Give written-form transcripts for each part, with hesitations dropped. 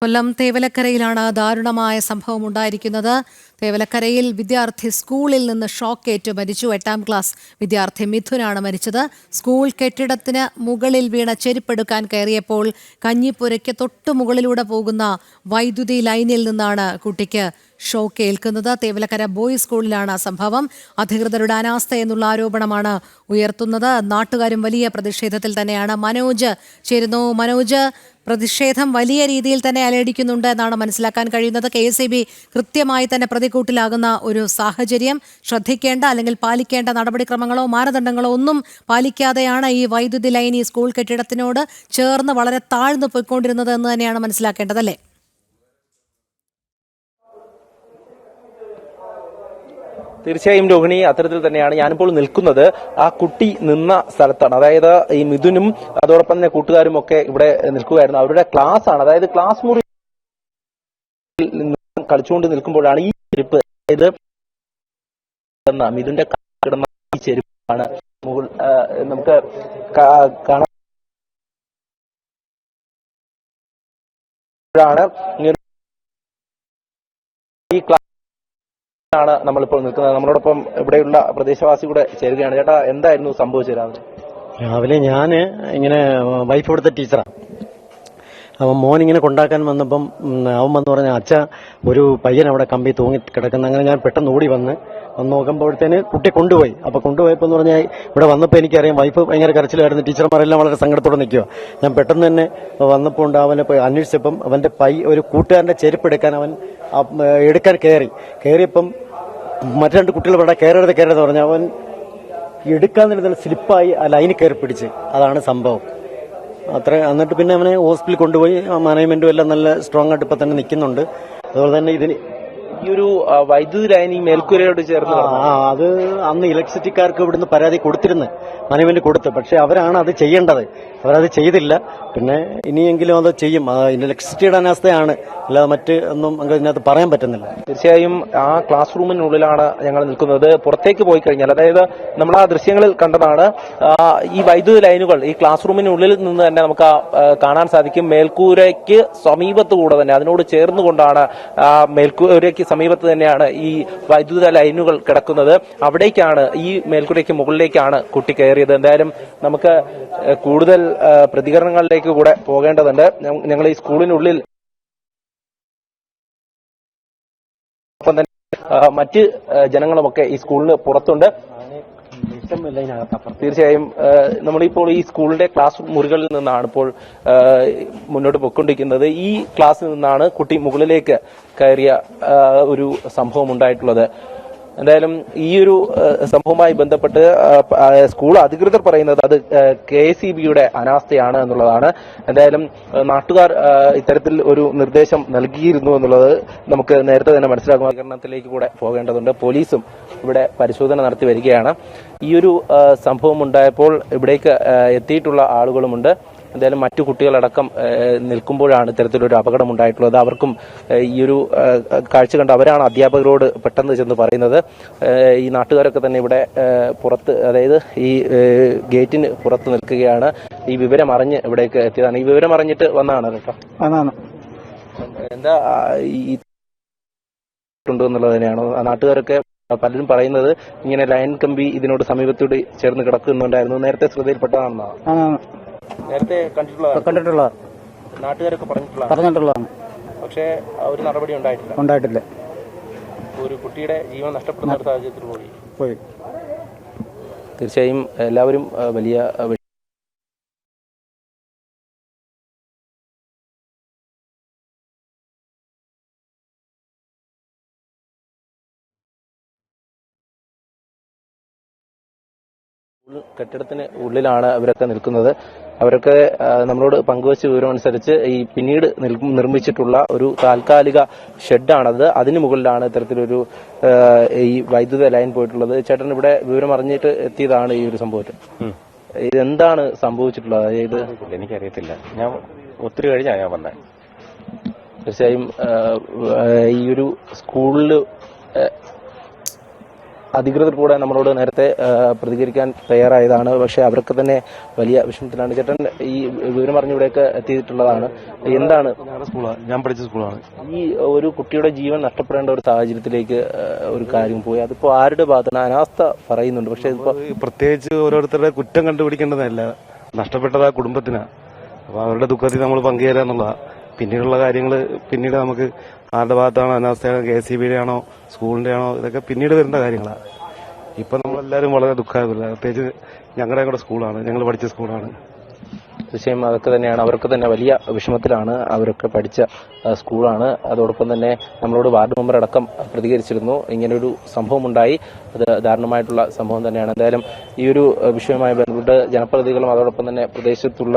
കൊല്ലം തേവലക്കരയിലാണ് ദാരുണമായ സംഭവം ഉണ്ടായിരിക്കുന്നത്. തേവലക്കരയിൽ വിദ്യാർത്ഥി സ്കൂളിൽ നിന്ന് ഷോക്കേറ്റ് മരിച്ചു. 8ാം ക്ലാസ് വിദ്യാർത്ഥി മിഥുനാണ് മരിച്ചത്. സ്കൂൾ കെട്ടിടത്തിന് മുകളിൽ വീണ ചെരുപ്പെടുക്കാൻ കയറിയപ്പോൾ കഞ്ഞിപ്പുരയ്ക്ക് തൊട്ടു മുകളിലൂടെ പോകുന്ന വൈദ്യുതി ലൈനിൽ നിന്നാണ് കുട്ടിക്ക് ഷോക്ക് ഏൽക്കുന്നത്. തേവലക്കര ബോയ്സ് സ്കൂളിലാണ് സംഭവം. അധികൃതരുടെ അനാസ്ഥ എന്നുള്ള ആരോപണമാണ് ഉയർത്തുന്നത്. നാട്ടുകാരും വലിയ പ്രതിഷേധത്തിൽ തന്നെയാണ്. മനോജ് ചേരുന്നു. മനോജ്, പ്രതിഷേധം വലിയ രീതിയിൽ തന്നെ അലയടിക്കുന്നുണ്ട് എന്നാണ് മനസ്സിലാക്കാൻ കഴിയുന്നത്. KSEB കൃത്യമായി തന്നെ പ്രതികൂട്ടിലാകുന്ന ഒരു സാഹചര്യം. ശ്രദ്ധിക്കേണ്ട അല്ലെങ്കിൽ പാലിക്കേണ്ട നടപടിക്രമങ്ങളോ മാനദണ്ഡങ്ങളോ ഒന്നും പാലിക്കാതെയാണ് ഈ വൈദ്യുതി ലൈൻ ഈ സ്കൂൾ കെട്ടിടത്തിനോട് ചേർന്ന് വളരെ താഴ്ന്നു പോയിക്കൊണ്ടിരുന്നത് എന്ന് തന്നെയാണ് മനസ്സിലാക്കേണ്ടതല്ലേ? തീർച്ചയായും രോഹിണി, അത്തരത്തിൽ തന്നെയാണ്. ഞാനിപ്പോൾ നിൽക്കുന്നത് ആ കുട്ടി നിന്ന സ്ഥലത്താണ്. അതായത് ഈ മിഥുനും അതോടൊപ്പം തന്നെ കൂട്ടുകാരും ഒക്കെ ഇവിടെ നിൽക്കുകയായിരുന്നു. അവരുടെ ക്ലാസ് ആണ്, അതായത് ക്ലാസ് മുറി കളിച്ചുകൊണ്ട് നിൽക്കുമ്പോഴാണ് ഈ ചെരുപ്പ്, അതായത് മിഥുന്റെ കിടന്ന ഈ ചെരുപ്പാണ് നമുക്ക് കാണാൻ ഈ ക്ലാസ് ാണ് നമ്മളിപ്പോൾ നിൽക്കുന്നത്. നമ്മളോടൊപ്പം ഇവിടെയുള്ള പ്രദേശവാസി കൂടെ ചേരുകയാണ്. ചേട്ടാ, എന്തായിരുന്നു സംഭവിച്ചത് രാവിലെ? ഞാൻ ഇങ്ങനെ വൈഫ് കൊടുത്ത ടീച്ചറാണ്. അവൻ മോൻ ഇങ്ങനെ കൊണ്ടാക്കാൻ വന്നപ്പം അവൻ വന്ന് പറഞ്ഞ അച്ഛ ഒരു പയ്യൻ അവിടെ കമ്പി തൂങ്ങി കിടക്കുന്ന. അങ്ങനെ ഞാൻ പെട്ടെന്ന് ഓടി വന്ന് നോക്കുമ്പോഴത്തേന് കുട്ടി കൊണ്ടുപോയി. അപ്പൊ കൊണ്ടുപോയപ്പോ എന്ന് പറഞ്ഞാൽ ഇവിടെ വന്നപ്പോൾ എനിക്കറിയാം വൈഫ് ഭയങ്കര കരച്ചിലായിരുന്നു. ടീച്ചർമാരെല്ലാം വളരെ സങ്കടത്തോടെ നിൽക്കുക. ഞാൻ പെട്ടെന്ന് തന്നെ വന്നപ്പോൾ ഉണ്ട് അവനെ പോയി അന്വേഷിച്ചപ്പം അവന്റെ ഒരു കൂട്ടുകാരന്റെ ചെരുപ്പ് എടുക്കാൻ അവൻ കയറിയപ്പം മറ്റു രണ്ട് കുട്ടികൾ ഇവിടെ കയറരുത് പറഞ്ഞു. അവൻ എടുക്കാൻ തന്നെ സ്ലിപ്പായി ആ ലൈനിൽ കയറി പിടിച്ച്. അതാണ് സംഭവം. എന്നിട്ട് പിന്നെ അവനെ ഹോസ്പിറ്റലിൽ കൊണ്ടുപോയി. മാനേജ്മെന്റും എല്ലാം നല്ല സ്ട്രോങ് ആയിട്ട് ഇപ്പൊ തന്നെ നിൽക്കുന്നുണ്ട്. അതുപോലെ തന്നെ ഇതിന് ഈ ഒരു വൈദ്യുതി ലൈൻ ഈ മേൽക്കൂരയോട് ചേർന്ന് അത് അന്ന് ഇലക്ട്രിസിറ്റിക്കാർക്ക് ഇവിടുന്ന് പരാതി കൊടുത്തിരുന്നു, മാനേജ്മെന്റ് കൊടുത്തു. പക്ഷെ അവരാണ് അത് ചെയ്യേണ്ടത്, അവരത് ചെയ്തില്ല. പിന്നെ ഇനിയെങ്കിലും അത് ചെയ്യും. ഇലക്ട്രിസിറ്റിയുടെ അനാസ്ഥയാണ്, അല്ലാതെ മറ്റ് ഒന്നും ഇതിനകത്ത് പറയാൻ പറ്റുന്നില്ല. തീർച്ചയായും ആ ക്ലാസ് റൂമിനുള്ളിലാണ് ഞങ്ങൾ നിൽക്കുന്നത്. പുറത്തേക്ക് പോയി കഴിഞ്ഞാൽ, അതായത് നമ്മൾ ആ ദൃശ്യങ്ങളിൽ കണ്ടതാണ്, ഈ വൈദ്യുതി ലൈനുകൾ ഈ ക്ലാസ് റൂമിനുള്ളിൽ നിന്ന് തന്നെ നമുക്ക് കാണാൻ സാധിക്കും. മേൽക്കൂരയ്ക്ക് സമീപത്തുകൂടെ തന്നെ, അതിനോട് ചേർന്നുകൊണ്ടാണ് മേൽക്കൂരയ്ക്ക് സമീപത്ത് തന്നെയാണ് ഈ വൈദ്യുത ലൈനുകൾ കിടക്കുന്നത്. അവിടേക്കാണ്, ഈ മേൽക്കൂരയ്ക്ക് മുകളിലേക്കാണ് കുട്ടി കയറിയത്. എന്തായാലും നമുക്ക് കൂടുതൽ പ്രതികരണങ്ങളിലേക്ക് കൂടെ പോകേണ്ടതുണ്ട്. ഞങ്ങൾ ഈ സ്കൂളിനുള്ളിൽ ഒപ്പം തന്നെ മറ്റ് ജനങ്ങളുമൊക്കെ ഈ സ്കൂളിന് പുറത്തുണ്ട്. തീർച്ചയായും നമ്മളിപ്പോൾ ഈ സ്കൂളിന്റെ ക്ലാസ് മുറികളിൽ നിന്നാണ് ഇപ്പോൾ മുന്നോട്ട് പോയിക്കൊണ്ടിരിക്കുന്നത്. ഈ ക്ലാസ്സിൽ നിന്നാണ് കുട്ടി മുകളിലേക്ക് കയറിയ ഒരു സംഭവം ഉണ്ടായിട്ടുള്ളത്. എന്തായാലും ഈ ഒരു സംഭവവുമായി ബന്ധപ്പെട്ട് സ്കൂൾ അധികൃതർ പറയുന്നത് അത് KSEBയുടെ അനാസ്ഥയാണ് എന്നുള്ളതാണ്. എന്തായാലും നാട്ടുകാർ ഇത്തരത്തിൽ ഒരു നിർദ്ദേശം നൽകിയിരുന്നു എന്നുള്ളത് നമുക്ക് നേരത്തെ തന്നെ മനസ്സിലാക്കുന്നതിലേക്ക് കൂടെ പോകേണ്ടതുണ്ട്. പോലീസും ഇവിടെ പരിശോധന നടത്തി വരികയാണ്. ഈ ഒരു സംഭവം ഉണ്ടായപ്പോൾ ഇവിടേക്ക് എത്തിയിട്ടുള്ള ആളുകളുമുണ്ട്. എന്തായാലും മറ്റു കുട്ടികളടക്കം നിൽക്കുമ്പോഴാണ് ഇത്തരത്തിലൊരു അപകടം ഉണ്ടായിട്ടുള്ളത്. അവർക്കും ഈ ഒരു കാഴ്ച കണ്ട് അവരാണ് അധ്യാപകരോട് പെട്ടെന്ന് ചെന്ന് പറയുന്നത്. ഈ നാട്ടുകാരൊക്കെ തന്നെ ഇവിടെ പുറത്ത്, അതായത് ഈ ഗേറ്റിന് പുറത്ത് നിൽക്കുകയാണ്. ഈ വിവരം അറിഞ്ഞ് ഇവിടേക്ക് എത്തിയതാണ്. ഈ വിവരം അറിഞ്ഞിട്ട് വന്നതാണ് കേട്ടോ. എന്താ ഈ എന്നുള്ളത് തന്നെയാണ് നാട്ടുകാരൊക്കെ പലരും പറയുന്നത്. ഇങ്ങനെ ലൈൻ കമ്പി ഇതിനോട് സമീപത്തോട് ചേർന്ന് കിടക്കുന്നുണ്ടായിരുന്നു. നേരത്തെ ശ്രദ്ധയിൽപ്പെട്ടതാണെന്നാണ് നേരത്തെ കണ്ടിട്ടുള്ള നാട്ടുകാരൊക്കെ പറഞ്ഞിട്ടുള്ളതാണ്. പക്ഷേ ഒരു നടപടി ഉണ്ടായിട്ടില്ല. ഒരു കുട്ടിയുടെ ജീവൻ നഷ്ടപ്പെടുന്ന ഒരു സാഹചര്യത്തിൽ പോയി. തീർച്ചയായും എല്ലാവരും വലിയ കെട്ടിടത്തിന് ഉള്ളിലാണ് അവരൊക്കെ നിൽക്കുന്നത്. അവരൊക്കെ നമ്മളോട് പങ്കുവച്ച വിവരമനുസരിച്ച് ഈ പിന്നീട് നിർമ്മിച്ചിട്ടുള്ള ഒരു താൽക്കാലിക ഷെഡാണത്. അതിന് മുകളിലാണ് ഇത്തരത്തിലൊരു ഈ വൈദ്യുത ലൈൻ പോയിട്ടുള്ളത്. ചേട്ടൻ ഇവിടെ വിവരം അറിഞ്ഞിട്ട് എത്തിയതാണ് ഈ ഒരു സംഭവത്തിൽ. ഇതെന്താണ് സംഭവിച്ചിട്ടുള്ളത്? അതായത് എനിക്കറിയത്തില്ല, ഞാൻ ഒത്തിരി കഴിഞ്ഞാണ് ഞാൻ വന്നത്. തീർച്ചയായും ഈ ഒരു സ്കൂളിൽ അധികൃതർ കൂടെ നമ്മളോട് നേരത്തെ പ്രതികരിക്കാൻ തയ്യാറായതാണ്. പക്ഷേ അവർക്ക് തന്നെ വലിയ വിഷമത്തിലാണ്. ചേട്ടൻ ഈ വിവരം അറിഞ്ഞ് ഇവിടേക്ക് എത്തിയിട്ടുള്ളതാണ്. എന്താണ് സ്കൂളാണ്, ഞാൻ പഠിച്ച സ്കൂളാണ്. ഈ ഒരു കുട്ടിയുടെ ജീവൻ നഷ്ടപ്പെടേണ്ട ഒരു സാഹചര്യത്തിലേക്ക് ഒരു കാര്യം പോയി, അതിപ്പോ ആരുടെ ഭാഗത്താണ്? അനാസ്ഥ പറയുന്നുണ്ട്. പക്ഷേ ഇതിപ്പോ പ്രത്യേകിച്ച് ഓരോരുത്തരുടെ കുറ്റം കണ്ടുപിടിക്കേണ്ടതല്ല, നഷ്ടപ്പെട്ടത് ആ കുടുംബത്തിനാണ്. അപ്പൊ അവരുടെ ദുഃഖത്തിൽ നമ്മൾ പങ്കുചേരുക എന്നുള്ളതാണ്. പിന്നീടുള്ള കാര്യങ്ങൾ പിന്നീട് നമുക്ക് ആരുടെ ഭാഗത്താണോ അനാസ്ഥയാണോ, KCBയുടെ ആണോ സ്കൂളിന്റെ ആണോ, ഇതൊക്കെ പിന്നീട് വരുന്ന കാര്യങ്ങളാണ്. ഇപ്പൊ നമ്മളെല്ലാവരും വളരെ ദുഃഖമാകില്ല. പ്രത്യേകിച്ച് ഞങ്ങളുടെ കൂടെ സ്കൂളാണ്, ഞങ്ങൾ പഠിച്ച സ്കൂളാണ്. തീർച്ചയായും അതൊക്കെ തന്നെയാണ്, അവർക്ക് തന്നെ വലിയ വിഷമത്തിലാണ്. അവരൊക്കെ പഠിച്ച സ്കൂളാണ്. അതോടൊപ്പം തന്നെ നമ്മളോട് വാർഡ് മെമ്പർ അടക്കം പ്രതികരിച്ചിരുന്നു. ഇങ്ങനൊരു സംഭവം ഉണ്ടായി, അത് ദാരുണമായിട്ടുള്ള സംഭവം തന്നെയാണ്. എന്തായാലും ഈ ഒരു വിഷയവുമായി ബന്ധപ്പെട്ട് ജനപ്രതിനിധികളും അതോടൊപ്പം തന്നെ പ്രദേശത്തുള്ള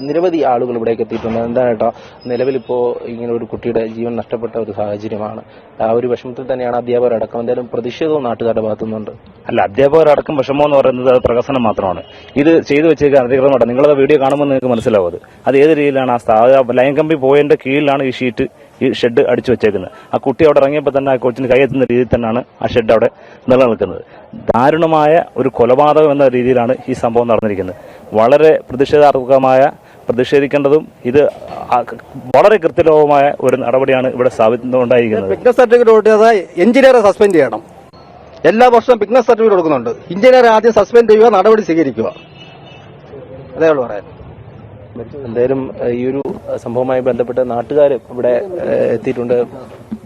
നിരവധി ആളുകൾ ഇവിടേക്ക് എത്തിയിട്ടുണ്ട്. എന്താണ് കേട്ടോ, നിലവിലിപ്പോ ഇങ്ങനെ ഒരു കുട്ടിയുടെ ജീവൻ നഷ്ടപ്പെട്ട ഒരു സാഹചര്യമാണ്. ആ ഒരു വിഷമത്തിൽ തന്നെയാണ് അധ്യാപകരടക്കം. എന്തായാലും പ്രതിഷേധവും നാട്ടുകാരുടെ ഭാഗത്തുനിന്നുണ്ട്. അല്ല, അധ്യാപകരടക്കം വിഷമം എന്ന് പറയുന്നത് അത് പ്രകസനം മാത്രമാണ്. ഇത് ചെയ്തു വെച്ചേക്കാൻ അധികൃതമാണ്. നിങ്ങളത് വീഡിയോ കാണുമ്പോൾ നിങ്ങൾക്ക് മനസ്സിലാവും അത് ഏത് രീതിയിലാണ്. ലൈൻ കമ്പി പോയതിന്റെ കീഴിലാണ് ഈ ഷെഡ് അടിച്ചു വെച്ചേക്കുന്നത്. ആ കുട്ടി അവിടെ ഇറങ്ങിയപ്പോൾ തന്നെ ആ കൊച്ചിന് കൈയെത്തുന്ന രീതിയിൽ തന്നെയാണ് ആ ഷെഡ് അവിടെ നിലനിൽക്കുന്നത്. ദാരുണമായ ഒരു കൊലപാതകം എന്ന രീതിയിലാണ് ഈ സംഭവം നടന്നിരിക്കുന്നത്. വളരെ പ്രതിഷേധിക്കേണ്ടതും ഇത് വളരെ കൃത്യലോകമായ ഒരു നടപടിയാണ് ഇവിടെ സ്ഥാപിച്ചുകൊണ്ടായിരിക്കുന്നത്. ഫിറ്റ്നസ് സർട്ടിഫിക്കറ്റ് കൊടുത്തത് എഞ്ചിനീയറെ സസ്പെൻഡ് ചെയ്യണം. എല്ലാ വർഷവും ഫിറ്റ്നസ് സർട്ടിഫിക്കറ്റ് കൊടുക്കുന്നുണ്ട്. എഞ്ചിനീയർ ആദ്യം സസ്പെൻഡ് ചെയ്യുക, നടപടി സ്വീകരിക്കുക. അതേ ഉള്ളൂ പറയാൻ. എന്തായാലും ഈ ഒരു സംഭവവുമായി ബന്ധപ്പെട്ട് നാട്ടുകാർ ഇവിടെ എത്തിയിട്ടുണ്ട്.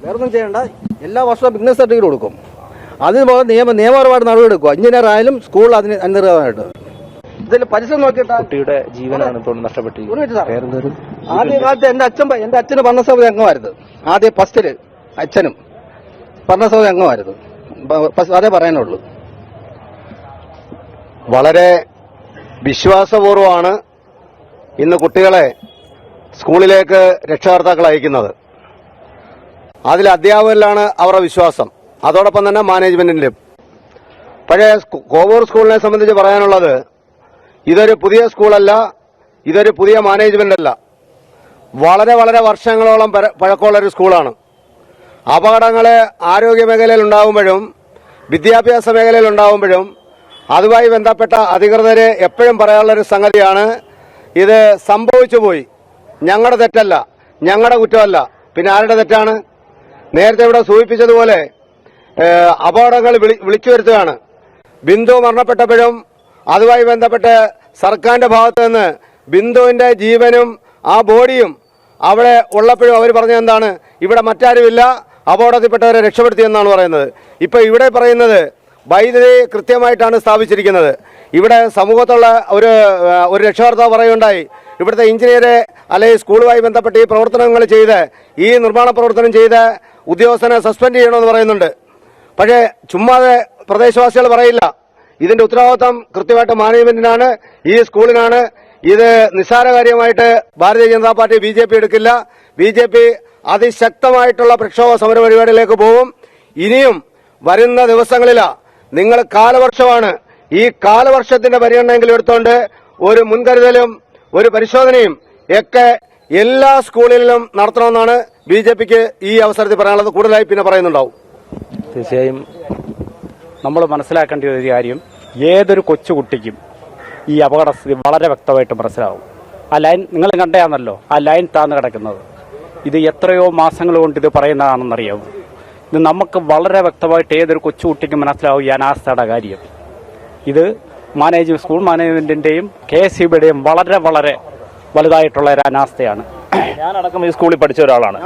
വേറൊന്നും ചെയ്യേണ്ട, എല്ലാ വർഷവും ഫിറ്റ്നസ് സർട്ടിഫിക്കറ്റ് കൊടുക്കും. അതിനുപോലെ നിയമപരമായിട്ട് നടപടി എടുക്കുക. എഞ്ചിനീയർ ആയാലും സ്കൂൾ അതിന് അനുസൃതമായിട്ട്. ഇതിൽ പരിസരം നോക്കിയിട്ട് കുട്ടിയുടെ ജീവനാണ് ഇപ്പോൾ നഷ്ടപ്പെട്ടിരിക്കുന്നത്. ആദ്യ കാലത്ത് എന്റെ അച്ഛന് ഭരണസമിതി അംഗമായിരുന്നു. ആദ്യം ഫസ്റ്റില് അച്ഛനും ഭരണസമിതി അംഗമായിരുന്നു. അതേ പറയാനുള്ളൂ. വളരെ വിശ്വാസപൂർവ്വമാണ് ഇന്ന് കുട്ടികളെ സ്കൂളിലേക്ക് രക്ഷകർത്താക്കൾ അയക്കുന്നത്. അതിൽ അധ്യാപകരിലാണ് അവരുടെ വിശ്വാസം, അതോടൊപ്പം തന്നെ മാനേജ്മെന്റിലും. പക്ഷേ കോവൂർ സ്കൂളിനെ സംബന്ധിച്ച് പറയാനുള്ളത്, ഇതൊരു പുതിയ സ്കൂളല്ല, ഇതൊരു പുതിയ മാനേജ്മെന്റ് അല്ല. വളരെ വളരെ വർഷങ്ങളോളം പഴക്കമുള്ളൊരു സ്കൂളാണ്. അപകടങ്ങൾ ആരോഗ്യ മേഖലയിൽ ഉണ്ടാകുമ്പോഴും വിദ്യാഭ്യാസ മേഖലയിൽ ഉണ്ടാകുമ്പോഴും അതുമായി ബന്ധപ്പെട്ട അധികൃതര് എപ്പോഴും പറയാനുള്ളൊരു സംഗതിയാണ്, ഇത് സംഭവിച്ചു പോയി, ഞങ്ങളുടെ തെറ്റല്ല, ഞങ്ങളുടെ കുറ്റമല്ല, പിന്നെ ആരുടെ തെറ്റാണ്? നേരത്തെ ഇവിടെ സൂചിപ്പിച്ചതുപോലെ അപകടങ്ങൾ വിളിച്ചു വരുത്തുകയാണ്. ബിന്ദു മരണപ്പെട്ടപ്പോഴും അതുമായി ബന്ധപ്പെട്ട് സർക്കാരിന്റെ ഭാഗത്ത് നിന്ന് ബിന്ദുവിന്റെ ജീവനും ആ ബോഡിയും അവിടെ ഉള്ളപ്പോഴും അവർ പറഞ്ഞത് എന്താണ്? ഇവിടെ മറ്റാരുമില്ല, അപകടത്തിൽപ്പെട്ടവരെ രക്ഷപ്പെടുത്തിയെന്നാണ് പറയുന്നത്. ഇപ്പൊ ഇവിടെ പറയുന്നത് വൈദ്യുതി കൃത്യമായിട്ടാണ് സ്ഥാപിച്ചിരിക്കുന്നത്. ഇവിടെ സമൂഹത്തുള്ള ഒരു രക്ഷകർത്താവ് പറയുകയുണ്ടായി, ഇവിടുത്തെ എഞ്ചിനീയറെ അല്ലെങ്കിൽ സ്കൂളുമായി ബന്ധപ്പെട്ട് ഈ പ്രവർത്തനങ്ങൾ ചെയ്ത് ഈ നിർമ്മാണ പ്രവർത്തനം ചെയ്ത് ഉദ്യോഗസ്ഥനെ സസ്പെൻഡ് ചെയ്യണമെന്ന് പറയുന്നുണ്ട്. പക്ഷേ ചുമ്മാതെ പ്രദേശവാസികൾ പറയില്ല. ഇതിന്റെ ഉത്തരവാദിത്വം കൃത്യമായിട്ട് മാനേജ്മെന്റിനാണ്, ഈ സ്കൂളിനാണ്. ഇത് നിസ്സാര കാര്യമായിട്ട് ഭാരതീയ ജനതാ പാർട്ടി BJP എടുക്കില്ല. BJP അതിശക്തമായിട്ടുള്ള പ്രക്ഷോഭ സമര പരിപാടിയിലേക്ക് പോകും. ഇനിയും വരുന്ന ദിവസങ്ങളിലാ, നിങ്ങൾ കാലവർഷമാണ്, ഈ കാലവർഷത്തിന്റെ പരിഗണനയെങ്കിലും എടുത്തുകൊണ്ട് ഒരു മുൻകരുതലും ഒരു പരിശോധനയും ഒക്കെ എല്ലാ സ്കൂളുകളിലും നടത്തണമെന്നാണ് BJPക്ക് ഈ അവസരത്തിൽ പറയാനുള്ളത്. കൂടുതലായി പിന്നെ പറയുന്നുണ്ടാവും. തീർച്ചയായും നമ്മൾ മനസ്സിലാക്കേണ്ട ഒരു കാര്യം, ഏതൊരു കൊച്ചുകുട്ടിക്കും ഈ അപകടസ്ഥിതി വളരെ വ്യക്തമായിട്ട് മനസ്സിലാവും. ആ ലൈൻ നിങ്ങൾ കണ്ടയാണല്ലോ, ആ ലൈൻ താഴ്ന്നു കിടക്കുന്നത്. ഇത് എത്രയോ മാസങ്ങൾ കൊണ്ട് ഇത് പറയുന്നതാണെന്നറിയാവും. ഇത് നമുക്ക് വളരെ വ്യക്തമായിട്ട് ഏതൊരു കൊച്ചുകുട്ടിക്കും മനസ്സിലാവും ഈ അനാസ്ഥയുടെ കാര്യം. ഇത് സ്കൂൾ മാനേജ്മെന്റിന്റെയും KCBയുടെയും വളരെ വളരെ വലുതായിട്ടുള്ള ഒരു അനാസ്ഥയാണ്. ഞാനടക്കം ഈ സ്കൂളിൽ പഠിച്ച ഒരാളാണ്.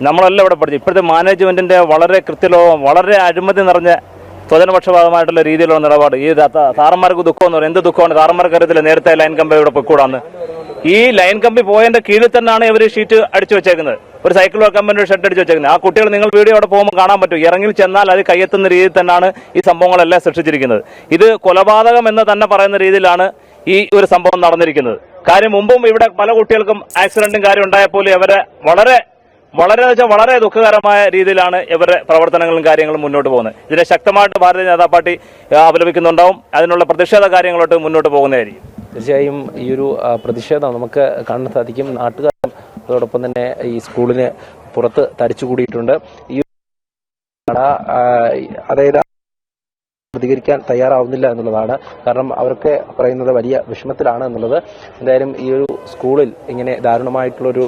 നമ്മളെല്ലാം ഇവിടെ പഠിച്ചു. ഇപ്പോഴത്തെ മാനേജ്മെന്റിന്റെ വളരെ കൃത്യലോകം, വളരെ അഴിമതി നിറഞ്ഞ സ്വജനപക്ഷപാതമായിട്ടുള്ള രീതിയിലുള്ള നിലപാട്. ഈ സാറന്മാർക്ക് ദുഃഖം എന്ന് പറയും. എന്ത് ദുഃഖമാണ്? സാറന്മാർക്ക് അറിയത്തില്ല നേരത്തെ ലൈൻ കമ്പി ഇവിടെ പൊയ്ക്കൂടാന്ന്. ഈ ലൈൻ കമ്പി പോയതിന്റെ കീഴിൽ തന്നെയാണ് ഇവർ ഷീറ്റ് അടിച്ചു വെച്ചേക്കുന്നത്. ഒരു സൈക്കിൾ കമ്പനി ഷെഡ് അടിച്ചു വെച്ചേക്കുന്നത്. ആ കുട്ടികൾ നിങ്ങൾ വീഡിയോ അവിടെ പോകുമ്പോൾ കാണാൻ പറ്റും. ഇറങ്ങി ചെന്നാൽ അത് കയ്യെത്തുന്ന രീതിയിൽ തന്നെയാണ് ഈ സംഭവങ്ങളെല്ലാം സൃഷ്ടിച്ചിരിക്കുന്നത്. ഇത് കൊലപാതകം എന്ന് തന്നെ പറയുന്ന രീതിയിലാണ് ഈ ഒരു സംഭവം നടന്നിരിക്കുന്നത്. കാര്യം മുമ്പും ഇവിടെ പല കുട്ടികൾക്കും ആക്സിഡന്റും കാര്യം ഉണ്ടായപ്പോൾ ഇവരെ വളരെ ദുഃഖകരമായ രീതിയിലാണ് ഇവരുടെ പ്രവർത്തനങ്ങളും കാര്യങ്ങളും മുന്നോട്ട് പോകുന്നത്. ഇതിനെ ശക്തമായിട്ട് ഭാരതീയ ജനതാ പാർട്ടി അപലപിക്കുന്നുണ്ടാവും. അതിനുള്ള പ്രതിഷേധ കാര്യങ്ങളോട്ട് മുന്നോട്ട് പോകുന്നതായിരിക്കും. തീർച്ചയായും ഈ ഒരു പ്രതിഷേധം നമുക്ക് കാണാൻ സാധിക്കും. നാട്ടുകാരും അതോടൊപ്പം തന്നെ ഈ സ്കൂളിന് പുറത്ത് തടിച്ചുകൂടിയിട്ടുണ്ട്. ഈ അതായത് പ്രതികരിക്കാൻ തയ്യാറാവുന്നില്ല എന്നുള്ളതാണ്. കാരണം അവരൊക്കെ പറയുന്നത് വലിയ വിഷമത്തിലാണ് എന്നുള്ളത്. എന്തായാലും ഈ ഒരു സ്കൂളിൽ ഇങ്ങനെ ദാരുണമായിട്ടുള്ളൊരു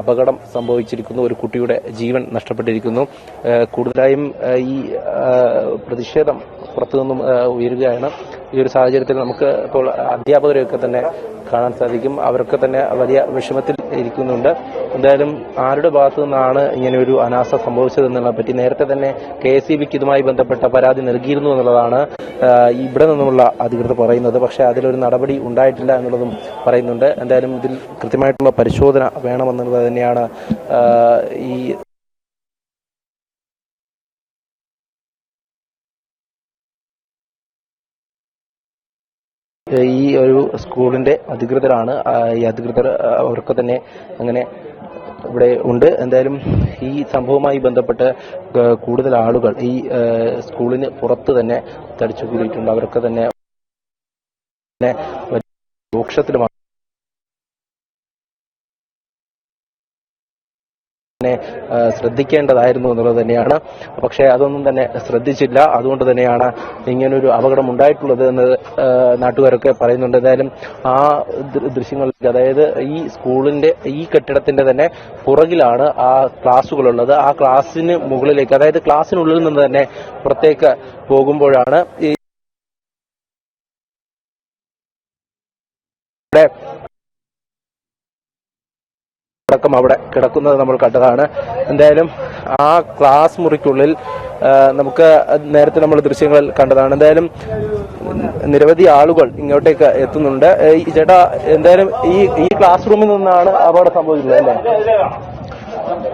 അപകടം സംഭവിച്ചിരിക്കുന്നു. ഒരു കുട്ടിയുടെ ജീവൻ നഷ്ടപ്പെട്ടിരിക്കുന്നു. കൂടുതലായും ഈ പ്രതിഷേധം പുറത്തുനിന്നും ഉയരുകയാണ്. ഈ ഒരു സാഹചര്യത്തിൽ നമുക്ക് ഇപ്പോൾ അധ്യാപകരെയൊക്കെ തന്നെ കാണാൻ സാധിക്കും. അവരൊക്കെ തന്നെ വലിയ വിഷമത്തിൽ ഇരിക്കുന്നുണ്ട്. എന്തായാലും ആരുടെ ഭാഗത്തു നിന്നാണ് ഇങ്ങനെ ഒരു അനാസ്ഥ സംഭവിച്ചതെന്നുള്ളതിനെ പറ്റി നേരത്തെ തന്നെ KSEBക്ക് ഇതുമായി ബന്ധപ്പെട്ട പരാതി നൽകിയിരുന്നു എന്നുള്ളതാണ് ഇവിടെ നിന്നുമുള്ള അധികൃതർ പറയുന്നത്. പക്ഷേ അതിലൊരു നടപടി ഉണ്ടായിട്ടില്ല എന്നുള്ളതും പറയുന്നുണ്ട്. എന്തായാലും ഇതിൽ കൃത്യമായിട്ടുള്ള പരിശോധന വേണമെന്നുള്ളത് തന്നെയാണ് ഈ ഒരു സ്കൂളിന്റെ അധികൃതരാണ്. ഈ അധികൃതർ അവർക്ക് തന്നെ അങ്ങനെ ഇവിടെ ഉണ്ട്. എന്തായാലും ഈ സംഭവവുമായി ബന്ധപ്പെട്ട് കൂടുതൽ ആളുകൾ ഈ സ്കൂളിന് പുറത്ത് തന്നെ തടിച്ചുകൂടിയിട്ടുണ്ട്. അവരൊക്കെ തന്നെ മോക്ഷത്തിലുമാണ് ശ്രദ്ധിക്കേണ്ടതായിരുന്നു എന്നുള്ളത് തന്നെയാണ്. പക്ഷേ അതൊന്നും തന്നെ ശ്രദ്ധിച്ചില്ല. അതുകൊണ്ട് തന്നെയാണ് ഇങ്ങനൊരു അപകടം ഉണ്ടായിട്ടുള്ളത് എന്ന് നാട്ടുകാരൊക്കെ പറയുന്നുണ്ട്. എന്തായാലും ആ ദൃശ്യങ്ങളിൽ, അതായത് ഈ സ്കൂളിന്റെ ഈ കെട്ടിടത്തിന്റെ തന്നെ പുറകിലാണ് ആ ക്ലാസ്സുകളുള്ളത്. ആ ക്ലാസ്സിന് മുകളിലേക്ക്, അതായത് ക്ലാസ്സിനുള്ളിൽ നിന്ന് തന്നെ പുറത്തേക്ക് പോകുമ്പോഴാണ് ഈ അവിടെ കിടക്കുന്നത് നമ്മൾ കണ്ടതാണ്. എന്തായാലും ആ ക്ലാസ് മുറിക്കുള്ളിൽ നമുക്ക് നേരത്തെ നമ്മൾ ദൃശ്യങ്ങൾ കണ്ടതാണ്. എന്തായാലും നിരവധി ആളുകൾ ഇങ്ങോട്ടേക്ക് എത്തുന്നുണ്ട്. ചേട്ടാ, എന്തായാലും ഈ ക്ലാസ് റൂമിൽ നിന്നാണ് അപകടം സംഭവിച്ചത് അല്ലേ?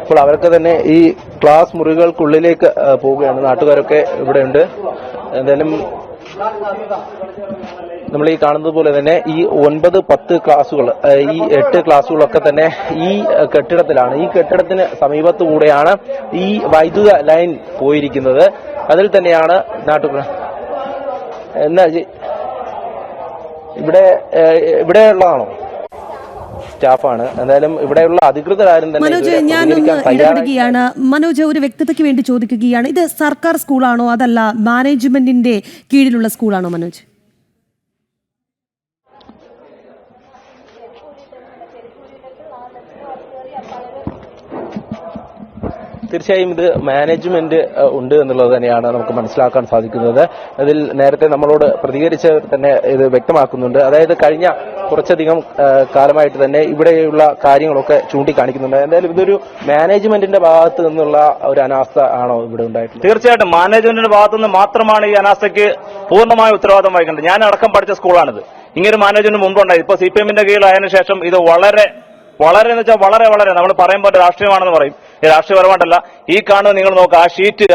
അപ്പോൾ അവരൊക്കെ തന്നെ ഈ ക്ലാസ് മുറികൾക്കുള്ളിലേക്ക് പോവുകയാണ്. നാട്ടുകാരൊക്കെ ഇവിടെയുണ്ട്. എന്തായാലും നമ്മൾ ഈ കാണുന്നത് പോലെ തന്നെ ഈ 9, 10 ക്ലാസുകൾ, ഈ 8 ക്ലാസുകളൊക്കെ തന്നെ ഈ കെട്ടിടത്തിലാണ്. ഈ കെട്ടിടത്തിന് സമീപത്തുകൂടെയാണ് ഈ വൈദ്യുത ലൈൻ പോയിരിക്കുന്നത്. അതിൽ തന്നെയാണ് നാട്ടുകാർ എന്നാ ഇവിടെയുള്ളതാണോ? സ്റ്റാഫാണ്. എന്തായാലും ഇവിടെയുള്ള അധികൃതരാരും തന്നെ മനോജ്, ഞാൻ ഇടപെടുകയാണ്. മനോജ്, ഒരു വ്യക്തതയ്ക്ക് വേണ്ടി ചോദിക്കുകയാണ്. ഇത് സർക്കാർ സ്കൂളാണോ അതല്ല മാനേജ്മെന്റിന്റെ കീഴിലുള്ള സ്കൂളാണോ മനോജ്? തീർച്ചയായും ഇത് മാനേജ്മെന്റ് ഉണ്ട് എന്നുള്ളത് തന്നെയാണ് നമുക്ക് മനസ്സിലാക്കാൻ സാധിക്കുന്നത്. അതിൽ നേരത്തെ നമ്മളോട് പ്രതികരിച്ചവർ തന്നെ ഇത് വ്യക്തമാക്കുന്നുണ്ട്. അതായത് കഴിഞ്ഞ കുറച്ചധികം കാലമായിട്ട് തന്നെ ഇവിടെയുള്ള കാര്യങ്ങളൊക്കെ ചൂണ്ടിക്കാണിക്കുന്നുണ്ട്. എന്തായാലും ഇതൊരു മാനേജ്മെന്റിന്റെ ഭാഗത്ത് നിന്നുള്ള ഒരു അനാസ്ഥ ആണോ ഇവിടെ ഉണ്ടായിട്ടുള്ളത്? തീർച്ചയായിട്ടും മാനേജ്മെന്റിന്റെ ഭാഗത്തു നിന്ന് മാത്രമാണ് ഈ അനാസ്ഥയ്ക്ക് പൂർണ്ണമായ ഉത്തരവാദിത്തം വഹിക്കേണ്ടത്. ഞാൻ അടക്കം പഠിച്ച സ്കൂളാണിത്. ഇങ്ങനൊരു മാനേജ്മെന്റ് മുമ്പുണ്ടായി. ഇപ്പൊ CPM-ന്റെ കീഴിലായതിനു ശേഷം ഇത് വളരെ എന്ന് വെച്ചാൽ വളരെ നമ്മൾ പറയുമ്പോൾ രാഷ്ട്രീയമാണെന്ന് പറയും. രാഷ്ട്രീയപരമായിട്ടല്ല. ഈ കാണുന്നത് നിങ്ങൾ നോക്കുക,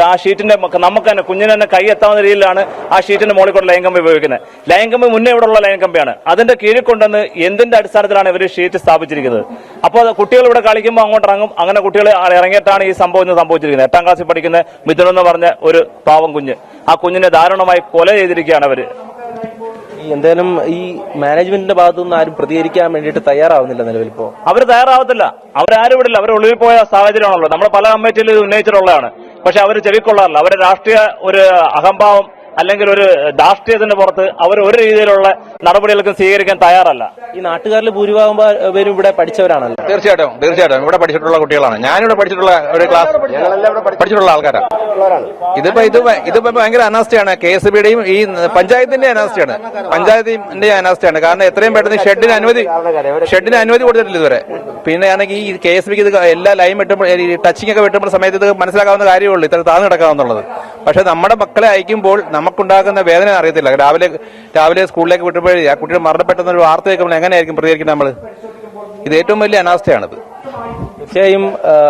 ആ ഷീറ്റിന്റെ നമുക്ക് തന്നെ കുഞ്ഞിന് തന്നെ കൈ എത്താവുന്ന രീതിയിലാണ് ആ ഷീറ്റിന്റെ മുകളിൽ കൊണ്ട് ലൈൻ കമ്പി ഉപയോഗിക്കുന്നത്. ലൈൻ കമ്പി മുന്നേ ഇവിടെ ഉള്ള ലൈൻ കമ്പിയാണ്. അതിന്റെ കീഴിൽ കൊണ്ടുവന്ന് എന്തിന്റെ അടിസ്ഥാനത്തിലാണ് ഇവർ ഷീറ്റ് സ്ഥാപിച്ചിരിക്കുന്നത്? അപ്പോൾ കുട്ടികൾ ഇവിടെ കളിക്കുമ്പോൾ അങ്ങോട്ട് ഇറങ്ങും. അങ്ങനെ കുട്ടികൾ ഇറങ്ങിയിട്ടാണ് ഈ സംഭവം സംഭവിച്ചിരിക്കുന്നത്. 8ാം ക്ലാസ്സിൽ പഠിക്കുന്ന മിഥുൻ എന്ന് പറഞ്ഞ ഒരു പാവം കുഞ്ഞ്, ആ കുഞ്ഞിനെ ദാരുണമായി കൊല ചെയ്തിരിക്കുകയാണ് അവര്. എന്തായാലും ഈ മാനേജ്മെന്റിന്റെ ഭാഗത്തു നിന്ന് ആരും പ്രതികരിക്കാൻ വേണ്ടിയിട്ട് തയ്യാറാവുന്നില്ല നിലവിൽ. ഇപ്പോൾ അവർ തയ്യാറാവത്തില്ല. അവരാരും വിടില്ല. അവർ ഒളിവിൽ പോയ സാഹചര്യമാണല്ലോ. നമ്മൾ പല കമ്മിറ്റിയിൽ ഇത് ഉന്നയിച്ചിട്ടുള്ളതാണ്. പക്ഷെ അവർ ചെവിക്കൊള്ളാറില്ല. അവരുടെ രാഷ്ട്രീയ ഒരു അഹംഭാവം അല്ലെങ്കിൽ ഒരു രാഷ്ട്രീയത്തിന്റെ പുറത്ത് അവർ ഒരു രീതിയിലുള്ള നടപടികൾക്കും സ്വീകരിക്കാൻ തയ്യാറല്ല. ഈ നാട്ടുകാരിൽ ഭൂരിഭാഗം പേരും ഇവിടെ പഠിച്ചവരാണല്ലോ. തീർച്ചയായിട്ടും ഇവിടെ പഠിച്ചിട്ടുള്ള കുട്ടികളാണ്. ഞാനിവിടെ പഠിച്ചിട്ടുള്ള ഒരു ക്ലാസ് പഠിച്ചിട്ടുള്ള ആൾക്കാരാണ്. ഇതിപ്പോ ഭയങ്കര അനാസ്ഥയാണ്. KSEBയുടെയും ഈ പഞ്ചായത്തിന്റെ അനാസ്ഥയാണ്. കാരണം എത്രയും പെട്ടെന്ന് ഷെഡിന് അനുമതി കൊടുത്തിട്ടില്ല ഇതുവരെ. പിന്നെ ആണെങ്കിൽ ഈ KSEBക്ക് ഇത് എല്ലാ ലൈൻ വെട്ടുമ്പോൾ ടച്ചിങ് ഒക്കെ വെട്ടുമ്പോൾ സമയത്ത് ഇത് മനസ്സിലാക്കാവുന്ന കാര്യമുള്ളൂ, ഇത്ര താഴ്ന്നു കിടക്കാവുന്നുള്ളത്. പക്ഷെ നമ്മുടെ മക്കളെ അയക്കുമ്പോൾ നമുക്കുണ്ടാകുന്ന വേദന അറിയത്തില്ല. രാവിലെ സ്കൂളിലേക്ക് വിട്ടപ്പോഴേ ആ കുട്ടികൾ മരണപ്പെട്ടെന്ന ഒരു വാർത്ത കേൾക്കുമ്പോൾ എങ്ങനെയായിരിക്കും പ്രതികരിക്കുന്നത് നമ്മൾ? ഇത് ഏറ്റവും വലിയ അനാസ്ഥയാണിത്. തീർച്ചയായും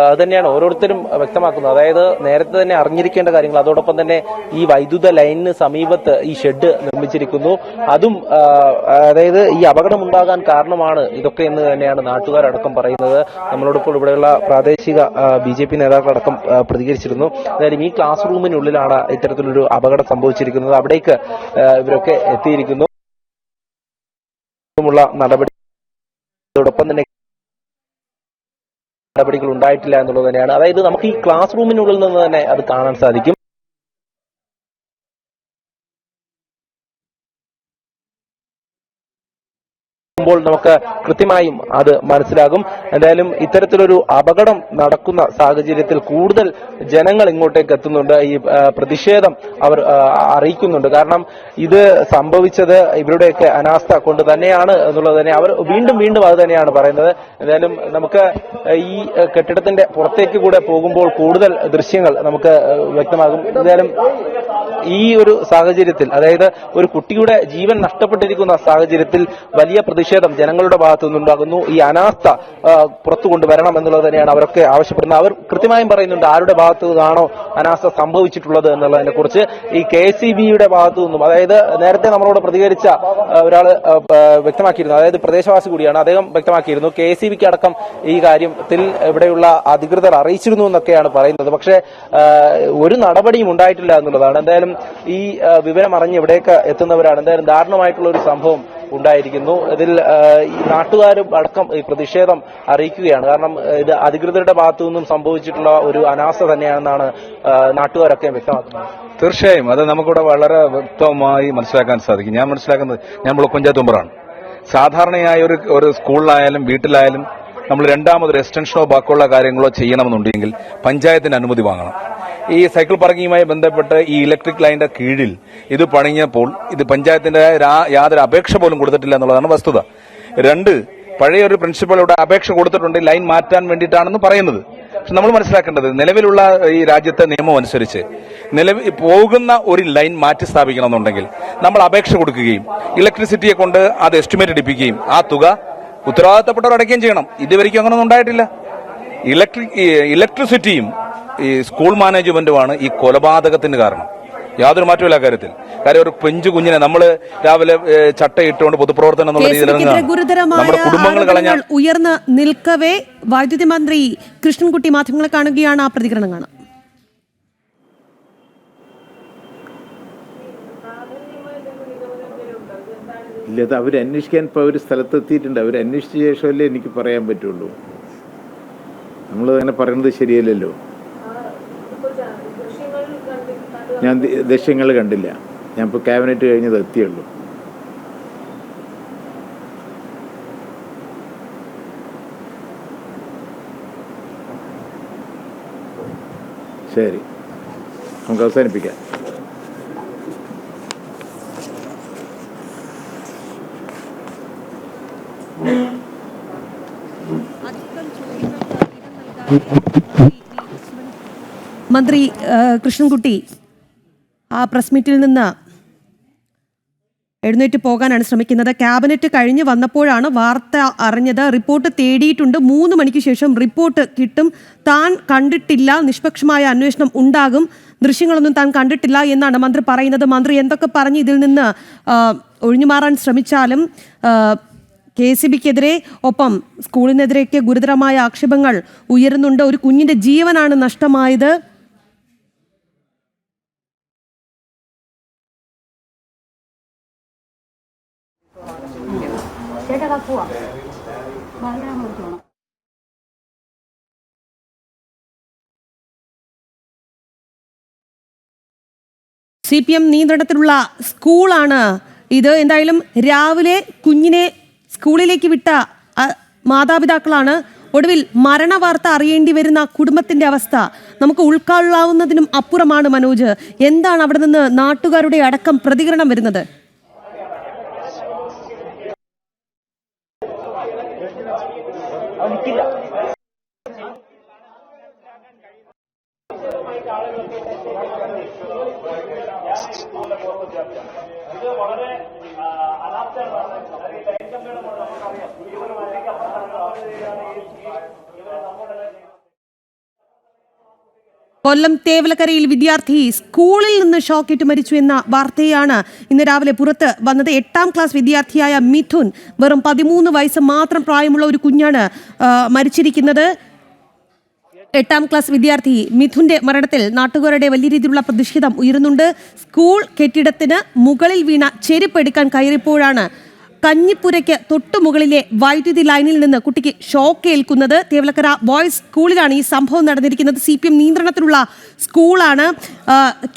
അത് തന്നെയാണ് ഓരോരുത്തരും വ്യക്തമാക്കുന്നത്. അതായത് നേരത്തെ തന്നെ അറിഞ്ഞിരിക്കേണ്ട കാര്യങ്ങൾ. അതോടൊപ്പം തന്നെ ഈ വൈദ്യുത ലൈനിന് സമീപത്ത് ഈ ഷെഡ് നിർമ്മിച്ചിരിക്കുന്നു. അതും അതായത് ഈ അപകടം ഉണ്ടാകാൻ കാരണമാണ് ഇതൊക്കെ എന്ന് തന്നെയാണ് നാട്ടുകാരടക്കം പറയുന്നത്. നമ്മളോടൊപ്പം ഇവിടെയുള്ള പ്രാദേശിക BJP നേതാക്കളടക്കം പ്രതികരിച്ചിരുന്നു. അതായത് ഈ ക്ലാസ് റൂമിനുള്ളിലാണ് ഇത്തരത്തിലൊരു അപകടം സംഭവിച്ചിരിക്കുന്നത്. അവിടേക്ക് ഇവരൊക്കെ എത്തിയിരിക്കുന്നു. നടപടിയോടൊപ്പം തന്നെ നടപടികൾ ഉണ്ടായിട്ടില്ല എന്നുള്ളത് തന്നെയാണ്. അതായത് നമുക്ക് ഈ ക്ലാസ് റൂമിനുള്ളിൽ നിന്ന് തന്നെ അത് കാണാൻ സാധിക്കും. പോകുമ്പോൾ നമുക്ക് കൃത്യമായും അത് മനസ്സിലാകും. എന്തായാലും ഇത്തരത്തിലൊരു അപകടം നടക്കുന്ന സാഹചര്യത്തിൽ കൂടുതൽ ജനങ്ങൾ ഇങ്ങോട്ടേക്ക് എത്തുന്നുണ്ട്. ഈ പ്രതിഷേധം അവർ അറിയിക്കുന്നുണ്ട്. കാരണം ഇത് സംഭവിച്ചത് ഇവരുടെയൊക്കെ അനാസ്ഥ കൊണ്ട് തന്നെയാണ് എന്നുള്ളത് തന്നെ അവർ വീണ്ടും അത് തന്നെയാണ് പറയുന്നത്. എന്തായാലും നമുക്ക് ഈ കെട്ടിടത്തിന്റെ പുറത്തേക്ക് കൂടെ പോകുമ്പോൾ കൂടുതൽ ദൃശ്യങ്ങൾ നമുക്ക് വ്യക്തമാകും. എന്തായാലും ഈ ഒരു സാഹചര്യത്തിൽ, അതായത് ഒരു കുട്ടിയുടെ ജീവൻ നഷ്ടപ്പെട്ടിരിക്കുന്ന സാഹചര്യത്തിൽ വലിയ പ്രതിഷേധം ജനങ്ങളുടെ ഭാഗത്തു നിന്നുണ്ടാകുന്നു. ഈ അനാസ്ഥ പുറത്തു കൊണ്ടുവരണം എന്നുള്ളത് തന്നെയാണ് അവരൊക്കെ ആവശ്യപ്പെടുന്നത്. അവർ കൃത്യമായും പറയുന്നുണ്ട് ആരുടെ ഭാഗത്തു നിന്നാണോ അനാസ്ഥ സംഭവിച്ചിട്ടുള്ളത് എന്നുള്ളതിനെ കുറിച്ച്. ഈ KCBയുടെ ഭാഗത്തു നിന്നും, അതായത് നേരത്തെ നമ്മളോട് പ്രതികരിച്ച ഒരാൾ വ്യക്തമാക്കിയിരുന്നു, അതായത് പ്രദേശവാസി കൂടിയാണ്, അദ്ദേഹം വ്യക്തമാക്കിയിരുന്നു KCBക്ക് അടക്കം ഈ കാര്യത്തിൽ ഇവിടെയുള്ള അധികൃതർ അറിയിച്ചിരുന്നു എന്നൊക്കെയാണ് പറയുന്നത്. പക്ഷേ ഒരു നടപടിയും ഉണ്ടായിട്ടില്ല എന്നുള്ളതാണ്. എന്തായാലും ഈ വിവരം അറിഞ്ഞ് ഇവിടേക്ക് എത്തുന്നവരാണ്. എന്തായാലും ദാരുണമായിട്ടുള്ള ഒരു സംഭവം ഉണ്ടായിരിക്കുന്നു. ഇതിൽ ഈ നാട്ടുകാരും അടക്കം ഈ പ്രതിഷേധം അറിയിക്കുകയാണ്. കാരണം ഇത് അധികൃതരുടെ ഭാഗത്തു നിന്നും സംഭവിച്ചിട്ടുള്ള ഒരു അനാസ്ഥ തന്നെയാണെന്നാണ് നാട്ടുകാരൊക്കെ വ്യക്തമാക്കുന്നത്. തീർച്ചയായും അത് നമുക്കിവിടെ വളരെ വ്യക്തമായി മനസ്സിലാക്കാൻ സാധിക്കും. ഞാൻ മനസ്സിലാക്കുന്നത്, ഞാൻ ബ്ലോക്ക് പഞ്ചായത്ത് മെമ്പറാണ്. സാധാരണയായ ഒരു സ്കൂളിലായാലും വീട്ടിലായാലും നമ്മൾ രണ്ടാമതൊരു എക്സ്റ്റൻഷനോ ബാക്കിയുള്ള കാര്യങ്ങളോ ചെയ്യണമെന്നുണ്ടെങ്കിൽ പഞ്ചായത്തിന്റെ അനുമതി വാങ്ങണം. ഈ സൈക്കിൾ പാർക്കിങ്ങുമായി ബന്ധപ്പെട്ട് ഈ ഇലക്ട്രിക് ലൈനിന്റെ കീഴിൽ ഇത് പണിഞ്ഞപ്പോൾ ഇത് പഞ്ചായത്തിന്റെ യാതൊരു അപേക്ഷ പോലും കൊടുത്തിട്ടില്ല എന്നുള്ളതാണ് വസ്തുത. രണ്ട്, പഴയ ഒരു പ്രിൻസിപ്പൽ ഇവിടെ അപേക്ഷ കൊടുത്തിട്ടുണ്ട് ലൈൻ മാറ്റാൻ വേണ്ടിയിട്ടാണെന്ന് പറയുന്നത്. പക്ഷെ നമ്മൾ മനസ്സിലാക്കേണ്ടത്, നിലവിലുള്ള ഈ രാജ്യത്തെ നിയമം അനുസരിച്ച് പോകുന്ന ഒരു ലൈൻ മാറ്റി സ്ഥാപിക്കണമെന്നുണ്ടെങ്കിൽ നമ്മൾ അപേക്ഷ കൊടുക്കുകയും ഇലക്ട്രിസിറ്റിയെ കൊണ്ട് അത് എസ്റ്റിമേറ്റ് എടുപ്പിക്കുകയും ആ തുക ഉത്തരവാദിത്തപ്പെട്ടവർ അടയ്ക്കുകയും ചെയ്യണം. ഇതുവരെയ്ക്കും അങ്ങനെയൊന്നും ഉണ്ടായിട്ടില്ല. ഇലക്ട്രിസിറ്റിയും ഈ സ്കൂൾ മാനേജ്മെന്റുമാണ് ഈ കൊലപാതകത്തിന് കാരണം. യാതൊരു മാറ്റമില്ല കാര്യത്തിൽ. കാര്യം ഒരു പെഞ്ചു കുഞ്ഞിനെ നമ്മൾ രാവിലെ ചട്ടയിട്ടുകൊണ്ട് പൊതുപ്രവർത്തനം എന്നുള്ള രീതിയിൽ നമ്മുടെ കുടുംബങ്ങൾ കളഞ്ഞാൽ ഉയർന്ന് നിൽക്കവേ വൈദ്യുതി മന്ത്രി കൃഷ്ണൻകുട്ടി മാധ്യമങ്ങളെ കാണുകയാണ്. ആ പ്രതികരണം കാണാം. ഇല്ല, അത് അവരന്വേഷിക്കാൻ ഇപ്പോൾ അവർ സ്ഥലത്തെത്തിയിട്ടുണ്ട്. അവരന്വേഷിച്ച ശേഷമല്ലേ എനിക്ക് പറയാൻ പറ്റുള്ളൂ. നമ്മൾ അങ്ങനെ പറയുന്നത് ശരിയല്ലല്ലോ. ഞാൻ ദൃശ്യങ്ങൾ കണ്ടില്ല. ഞാൻ ഇപ്പോൾ ക്യാബിനറ്റ് കഴിഞ്ഞത് എത്തിയുള്ളൂ. ശരി, നമുക്ക് അവസാനിപ്പിക്കാം. മന്ത്രി കൃഷ്ണൻകുട്ടി ആ പ്രസ് മീറ്റിൽ നിന്ന് എഴുന്നേറ്റ് പോകാനാണ് ശ്രമിക്കുന്നത്. ക്യാബിനറ്റ് കഴിഞ്ഞ് വന്നപ്പോഴാണ് വാർത്ത അറിഞ്ഞത്. റിപ്പോർട്ട് തേടിയിട്ടുണ്ട്. 3 മണിക്ക് ശേഷം റിപ്പോർട്ട് കിട്ടും. താൻ കണ്ടിട്ടില്ല, നിഷ്പക്ഷമായ അന്വേഷണം ഉണ്ടാകും, ദൃശ്യങ്ങളൊന്നും താൻ കണ്ടിട്ടില്ല എന്നാണ് മന്ത്രി പറയുന്നത്. മന്ത്രി എന്തൊക്കെ പറഞ്ഞ് ഇതിൽ നിന്ന് ഒഴിഞ്ഞുമാറാൻ ശ്രമിച്ചാലും KCBക്കെതിരെ ഒപ്പം സ്കൂളിനെതിരെയൊക്കെ ഗുരുതരമായ ആക്ഷേപങ്ങൾ ഉയരുന്നുണ്ട്. ഒരു കുഞ്ഞിന്റെ ജീവനാണ് നഷ്ടമായത്. CPM നിയന്ത്രണത്തിലുള്ള സ്കൂളാണ് ഇത്. എന്തായാലും രാവിലെ കുഞ്ഞിനെ സ്കൂളിലേക്ക് വിട്ട മാതാപിതാക്കളാണ് ഒടുവിൽ മരണവാർത്ത അറിയേണ്ടി വരുന്ന കുടുംബത്തിന്റെ അവസ്ഥ നമുക്ക് ഉൾക്കൊള്ളാവുന്നതിനും അപ്പുറമാണ്. മനോജ്, എന്താണ് അവിടെ നിന്ന് നാട്ടുകാരുടെ അടക്കം പ്രതികരണം വരുന്നത്? കൊല്ലം തേവലക്കരയിൽ വിദ്യാർത്ഥി സ്കൂളിൽ നിന്ന് ഷോക്കേറ്റ് മരിച്ചു എന്ന വാർത്തയാണ് ഇന്ന് രാവിലെ പുറത്ത് വന്നത്. 8ാം ക്ലാസ് വിദ്യാർത്ഥിയായ മിഥുൻ, വെറും 13 വയസ്സ് മാത്രം പ്രായമുള്ള ഒരു കുഞ്ഞാണ് മരിച്ചിരിക്കുന്നത്. 8ാം ക്ലാസ് വിദ്യാർത്ഥി മിഥുന്റെ മരണത്തിൽ നാട്ടുകാരുടെ വലിയ രീതിയിലുള്ള പ്രതിഷേധം ഉയരുന്നുണ്ട്. സ്കൂൾ കെട്ടിടത്തിന് മുകളിൽ വീണ ചെരുപ്പ് എടുക്കാൻ കയറിയപ്പോഴാണ് കഞ്ഞിപ്പുരയ്ക്ക് തൊട്ടുമുകളിലെ വൈദ്യുതി ലൈനിൽ നിന്ന് കുട്ടിക്ക് ഷോക്ക് ഏൽക്കുന്നത്. തേവലക്കര ബോയ്സ് സ്കൂളിലാണ് ഈ സംഭവം നടന്നിരിക്കുന്നത്. CPM നിയന്ത്രണത്തിലുള്ള സ്കൂളാണ്.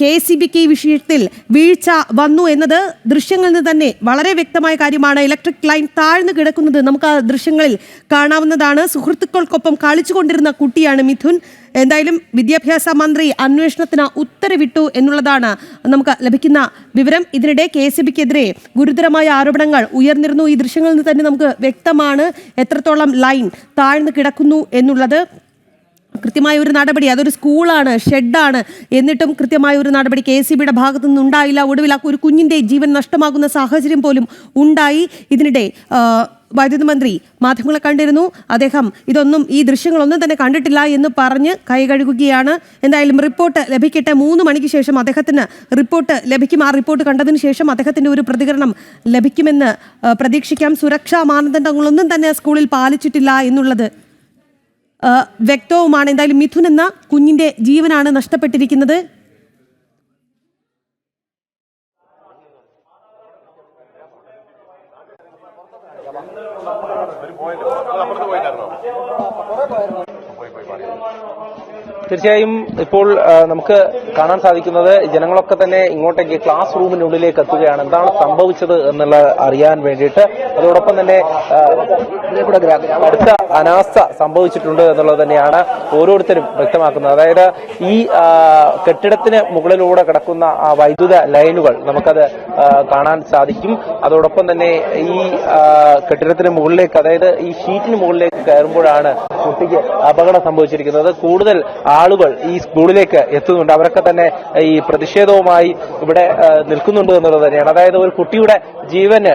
KSEBക്ക് ഈ വിഷയത്തിൽ വീഴ്ച വന്നു എന്നത് ദൃശ്യങ്ങളിൽ നിന്ന് തന്നെ വളരെ വ്യക്തമായ കാര്യമാണ്. ഇലക്ട്രിക് ലൈൻ താഴ്ന്നു കിടക്കുന്നത് നമുക്ക് ആ ദൃശ്യങ്ങളിൽ കാണാവുന്നതാണ്. സുഹൃത്തുക്കൾക്കൊപ്പം കളിച്ചുകൊണ്ടിരുന്ന കുട്ടിയാണ് മിഥുൻ. എന്തായാലും വിദ്യാഭ്യാസ മന്ത്രി അന്വേഷണത്തിന് ഉത്തരവിട്ടു എന്നുള്ളതാണ് നമുക്ക് ലഭിക്കുന്ന വിവരം. ഇതിനിടെ KSEBക്കെതിരെ ഗുരുതരമായ ആരോപണങ്ങൾ ഉയർന്നിരുന്നു. ഈ ദൃശ്യങ്ങളിൽ നിന്ന് തന്നെ നമുക്ക് വ്യക്തമാണ് എത്രത്തോളം ലൈൻ താഴ്ന്നു കിടക്കുന്നു എന്നുള്ളത്. കൃത്യമായ ഒരു നടപടി, അതൊരു സ്കൂളാണ്, ഷെഡാണ്, എന്നിട്ടും കൃത്യമായ ഒരു നടപടി KSEBയുടെ ഭാഗത്തു നിന്നുണ്ടായില്ല. ഒടുവിൽ ഒരു കുഞ്ഞിന്റെ ജീവൻ നഷ്ടമാകുന്ന സാഹചര്യം പോലും ഉണ്ടായി. ഇതിനിടെ വൈദ്യുതി മന്ത്രി മാധ്യമങ്ങളെ കണ്ടിരുന്നു. അദ്ദേഹം ഈ ദൃശ്യങ്ങളൊന്നും തന്നെ കണ്ടിട്ടില്ല എന്ന് പറഞ്ഞ് കൈകഴുകുകയാണ്. എന്തായാലും റിപ്പോർട്ട് ലഭിക്കട്ടെ. 3 മണിക്ക് ശേഷം അദ്ദേഹത്തിന് റിപ്പോർട്ട് ലഭിക്കും. ആ റിപ്പോർട്ട് കണ്ടതിന് ശേഷം അദ്ദേഹത്തിന്റെ ഒരു പ്രതികരണം ലഭിക്കുമെന്ന് പ്രതീക്ഷിക്കാം. സുരക്ഷാ മാനദണ്ഡങ്ങളൊന്നും തന്നെ സ്കൂളിൽ പാലിച്ചിട്ടില്ല എന്നുള്ളത് വ്യക്തവുമാണ്. എന്തായാലും മിഥുൻ എന്ന കുഞ്ഞിന്റെ ജീവനാണ് നഷ്ടപ്പെട്ടിരിക്കുന്നത്. തീർച്ചയായും ഇപ്പോൾ നമുക്ക് കാണാൻ സാധിക്കുന്നത് ജനങ്ങളൊക്കെ തന്നെ ഇങ്ങോട്ടേക്ക് ക്ലാസ് റൂമിനുള്ളിലേക്ക് എത്തുകയാണ്. എന്താണ് സംഭവിച്ചത് എന്നുള്ള അറിയാൻ വേണ്ടിയിട്ട്. അതോടൊപ്പം തന്നെ അടുത്ത അനാസ്ഥ സംഭവിച്ചിട്ടുണ്ട് എന്നുള്ളത് തന്നെയാണ് ഓരോരുത്തരും വ്യക്തമാക്കുന്നത്. അതായത് ഈ കെട്ടിടത്തിന് മുകളിലൂടെ കിടക്കുന്ന വൈദ്യുത ലൈനുകൾ നമുക്കത് കാണാൻ സാധിക്കും. അതോടൊപ്പം തന്നെ ഈ കെട്ടിടത്തിന് മുകളിലേക്ക്, അതായത് ഈ ഷീറ്റിന് മുകളിലേക്ക് കയറുമ്പോഴാണ് കുട്ടിക്ക് അപകടം സംഭവിച്ചിരിക്കുന്നത്. കൂടുതൽ ആളുകൾ ഈ സ്കൂളിലേക്ക് എത്തുന്നുണ്ട്. അവരൊക്കെ തന്നെ ഈ പ്രതിഷേധവുമായി ഇവിടെ നിൽക്കുന്നുണ്ട് എന്നുള്ളത് തന്നെയാണ്. അതായത് ഒരു കുട്ടിയുടെ ജീവന്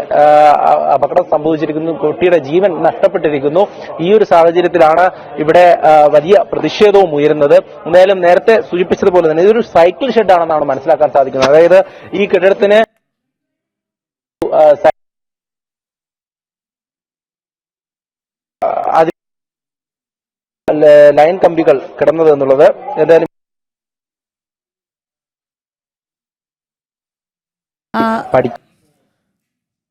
അപകടം സംഭവിച്ചിരിക്കുന്നു, കുട്ടിയുടെ ജീവൻ നഷ്ടപ്പെട്ടിരിക്കുന്നു. ഈ ഒരു സാഹചര്യത്തിലാണ് ഇവിടെ വലിയ പ്രതിഷേധവും ഉയരുന്നത്. എന്തായാലും നേരത്തെ സൂചിപ്പിച്ചതുപോലെ തന്നെ ഇതൊരു സൈക്കിൾ ഷെഡാണെന്നാണ് മനസ്സിലാക്കാൻ സാധിക്കുന്നത്. അതായത് ഈ കെട്ടിടത്തിന് ലൈൻ കമ്പികൾ കിടന്നത് എന്നുള്ളത് എന്തായാലും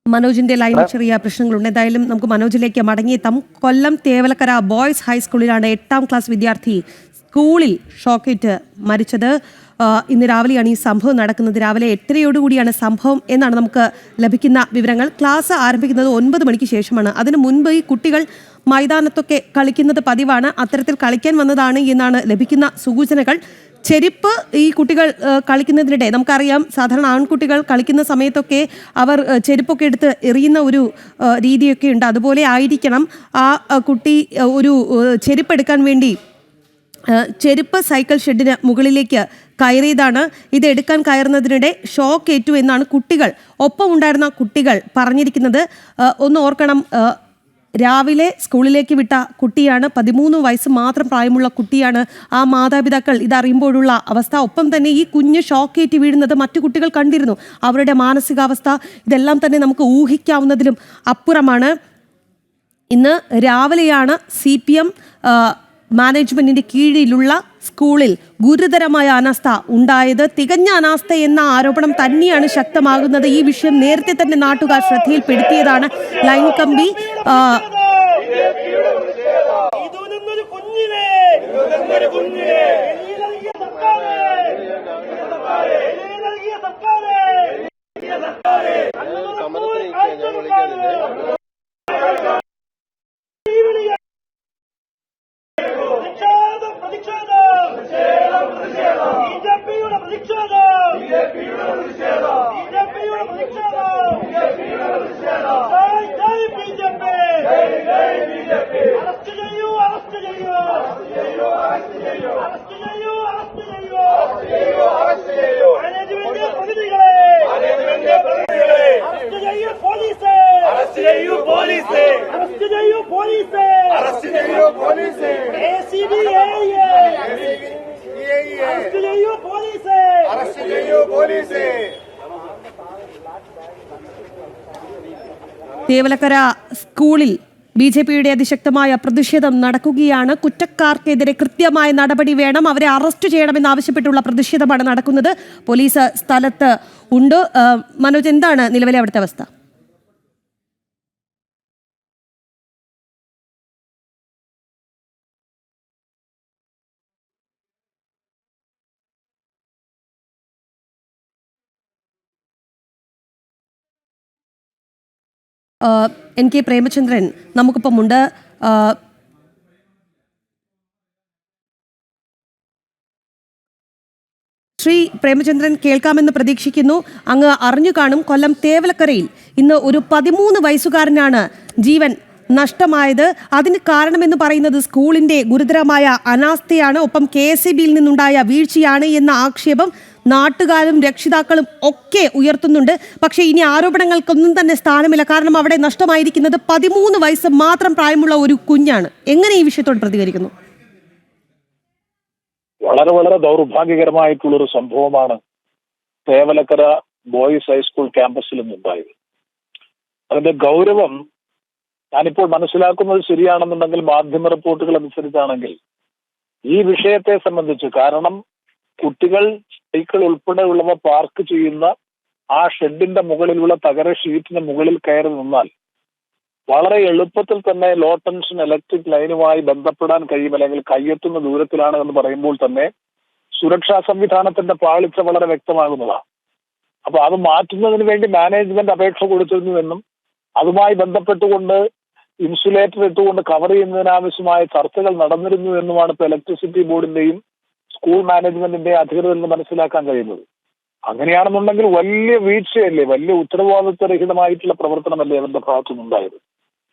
മനോജിന്റെ ലൈനിൽ ചെറിയ പ്രശ്നങ്ങളുണ്ട്. എന്തായാലും നമുക്ക് മനോജിലേക്ക് മടങ്ങിയെത്താം. കൊല്ലം തേവലക്കര ബോയ്സ് ഹൈസ്കൂളിലാണ് 8ാം ക്ലാസ് വിദ്യാർത്ഥി സ്കൂളിൽ ഷോക്കേറ്റ് മരിച്ചത്. ഇന്ന് രാവിലെയാണ് ഈ സംഭവം നടക്കുന്നത്. രാവിലെ 8:30 സംഭവം എന്നാണ് നമുക്ക് ലഭിക്കുന്ന വിവരങ്ങൾ. ക്ലാസ് ആരംഭിക്കുന്നത് 9 മണിക്ക് ശേഷമാണ്. അതിനു മുൻപ് ഈ കുട്ടികൾ മൈതാനത്തൊക്കെ കളിക്കുന്നത് പതിവാണ്. അത്തരത്തിൽ കളിക്കാൻ വന്നതാണ് എന്നാണ് ലഭിക്കുന്ന സൂചനകൾ. ചെരുപ്പ് ഈ കുട്ടികൾ കളിക്കുന്നതിനിടെ നമുക്കറിയാം, സാധാരണ ആൺകുട്ടികൾ കളിക്കുന്ന സമയത്തൊക്കെ അവർ ചെരുപ്പൊക്കെ എടുത്ത് എറിയുന്ന ഒരു രീതിയൊക്കെ ഉണ്ട്. അതുപോലെ ആയിരിക്കണം ആ കുട്ടി ഒരു ചെരുപ്പ് എടുക്കാൻ വേണ്ടി ചെരുപ്പ് സൈക്കിൾ ഷെഡിന് മുകളിലേക്ക് കയറിയതാണ്. ഇത് എടുക്കാൻ കയറുന്നതിനിടെ ഷോക്ക് ഏറ്റു എന്നാണ് കുട്ടികൾ, ഒപ്പം ഉണ്ടായിരുന്ന കുട്ടികൾ പറഞ്ഞിരിക്കുന്നത്. ഒന്ന് ഓർക്കണം, രാവിലെ സ്കൂളിലേക്ക് വിട്ട കുട്ടിയാണ്, 13 വയസ്സ് മാത്രം പ്രായമുള്ള കുട്ടിയാണ്. ആ മാതാപിതാക്കൾ ഇതറിയുമ്പോഴുള്ള അവസ്ഥ, ഒപ്പം തന്നെ ഈ കുഞ്ഞ് ഷോക്കേറ്റ് വീഴുന്നത് മറ്റു കുട്ടികൾ കണ്ടിരുന്നു. അവരുടെ മാനസികാവസ്ഥ ഇതെല്ലാം തന്നെ നമുക്ക് ഊഹിക്കാവുന്നതിലും അപ്പുറമാണ്. ഇന്ന് രാവിലെയാണ് CPM മാനേജ്മെന്റിന്റെ കീഴിലുള്ള സ്കൂളിൽ ഗുരുതരമായ അനാസ്ഥ ഉണ്ടായത്. തികഞ്ഞ അനാസ്ഥ എന്ന ആരോപണം തന്നെയാണ് ശക്തമാകുന്നത്. ഈ വിഷയം നേരത്തെ തന്നെ നാട്ടുകാർ ശ്രദ്ധയിൽപ്പെടുത്തിയതാണ്. ലൈൻ കമ്പി തേവലക്കര സ്കൂളിൽ BJPയുടെ അതിശക്തമായ പ്രതിഷേധം നടക്കുകയാണ്. കുറ്റക്കാർക്കെതിരെ കൃത്യമായ നടപടി വേണം, അവരെ അറസ്റ്റ് ചെയ്യണമെന്നാവശ്യപ്പെട്ടുള്ള പ്രതിഷേധമാണ് നടക്കുന്നത്. പോലീസ് സ്ഥലത്ത് ഉണ്ട്. മനോജ്, എന്താണ് നിലവിലെ അവിടുത്തെ അവസ്ഥ? NK പ്രേമചന്ദ്രൻ നമുക്കൊപ്പമുണ്ട്. ശ്രീ പ്രേമചന്ദ്രൻ, കേൾക്കാമെന്ന് പ്രതീക്ഷിക്കുന്നു. അങ്ങ് അറിഞ്ഞു കാണും, കൊല്ലം തേവലക്കരയിൽ ഇന്ന് ഒരു 13 വയസ്സുകാരനാണ് ജീവൻ നഷ്ടമായത്. അതിന് കാരണമെന്ന് പറയുന്നത് സ്കൂളിന്റെ ഗുരുതരമായ അനാസ്ഥയാണ്, ഒപ്പം KSEBയിൽ നിന്നുണ്ടായ വീഴ്ചയാണ് എന്ന ആക്ഷേപം നാട്ടുകാരും രക്ഷിതാക്കളും ഒക്കെ ഉയർത്തുന്നുണ്ട്. പക്ഷേ ഇനി ആരോപണങ്ങൾക്കൊന്നും തന്നെ സ്ഥാനമില്ല. കാരണം അവിടെ നഷ്ടമായിരിക്കുന്നത് 13 വയസ്സ് മാത്രം പ്രായമുള്ള ഒരു കുഞ്ഞാണ്. എങ്ങനെ ഈ വിഷയത്തോട് പ്രതികരിക്കുന്നു? വളരെ വളരെ ദൗർഭാഗ്യകരമായിട്ടുള്ളൊരു സംഭവമാണ് തേവലക്കര ബോയ്സ് ഹൈസ്കൂൾ ക്യാമ്പസിൽ നിന്നുണ്ടായത്. അതിന്റെ ഗൗരവം ഞാനിപ്പോൾ മനസ്സിലാക്കുന്നത് ശരിയാണെന്നുണ്ടെങ്കിൽ മാധ്യമ റിപ്പോർട്ടുകൾ അനുസരിച്ചാണെങ്കിൽ ഈ വിഷയത്തെ സംബന്ധിച്ച്, കാരണം കുട്ടികൾ സൈക്കിൾ ഉൾപ്പെടെയുള്ളവ പാർക്ക് ചെയ്യുന്ന ആ ഷെഡിന്റെ മുകളിലുള്ള തകര ഷീറ്റിന് മുകളിൽ കയറി നിന്നാൽ വളരെ എളുപ്പത്തിൽ തന്നെ ലോ ടെൻഷൻ ഇലക്ട്രിക് ലൈനുമായി ബന്ധപ്പെടാൻ കഴിയും, അല്ലെങ്കിൽ കയ്യെത്തുന്ന ദൂരത്തിലാണ് എന്ന് പറയുമ്പോൾ തന്നെ സുരക്ഷാ സംവിധാനത്തിന്റെ പാളിച്ച വളരെ വ്യക്തമാകുന്നതാണ്. അപ്പൊ അത് മാറ്റുന്നതിന് വേണ്ടി മാനേജ്മെന്റ് അപേക്ഷ കൊടുത്തിരുന്നുവെന്നും അതുമായി ബന്ധപ്പെട്ടുകൊണ്ട് ഇൻസുലേറ്റർ ഇട്ടുകൊണ്ട് കവർ ചെയ്യുന്നതിനാവശ്യമായ ചർച്ചകൾ നടന്നിരുന്നു എന്നുമാണ് ഇപ്പോൾ ഇലക്ട്രിസിറ്റി ബോർഡിന്റെയും സ്കൂൾ മാനേജ്മെന്റിന്റെയും അധികൃതരിൽ നിന്ന് മനസ്സിലാക്കാൻ കഴിയുന്നത്. അങ്ങനെയാണെന്നുണ്ടെങ്കിൽ വലിയ വീഴ്ചയല്ലേ, വലിയ ഉത്തരവാദിത്വരഹിതമായിട്ടുള്ള പ്രവർത്തനമല്ലേ അവരുടെ ഭാഗത്തുനിന്നുണ്ടായത്.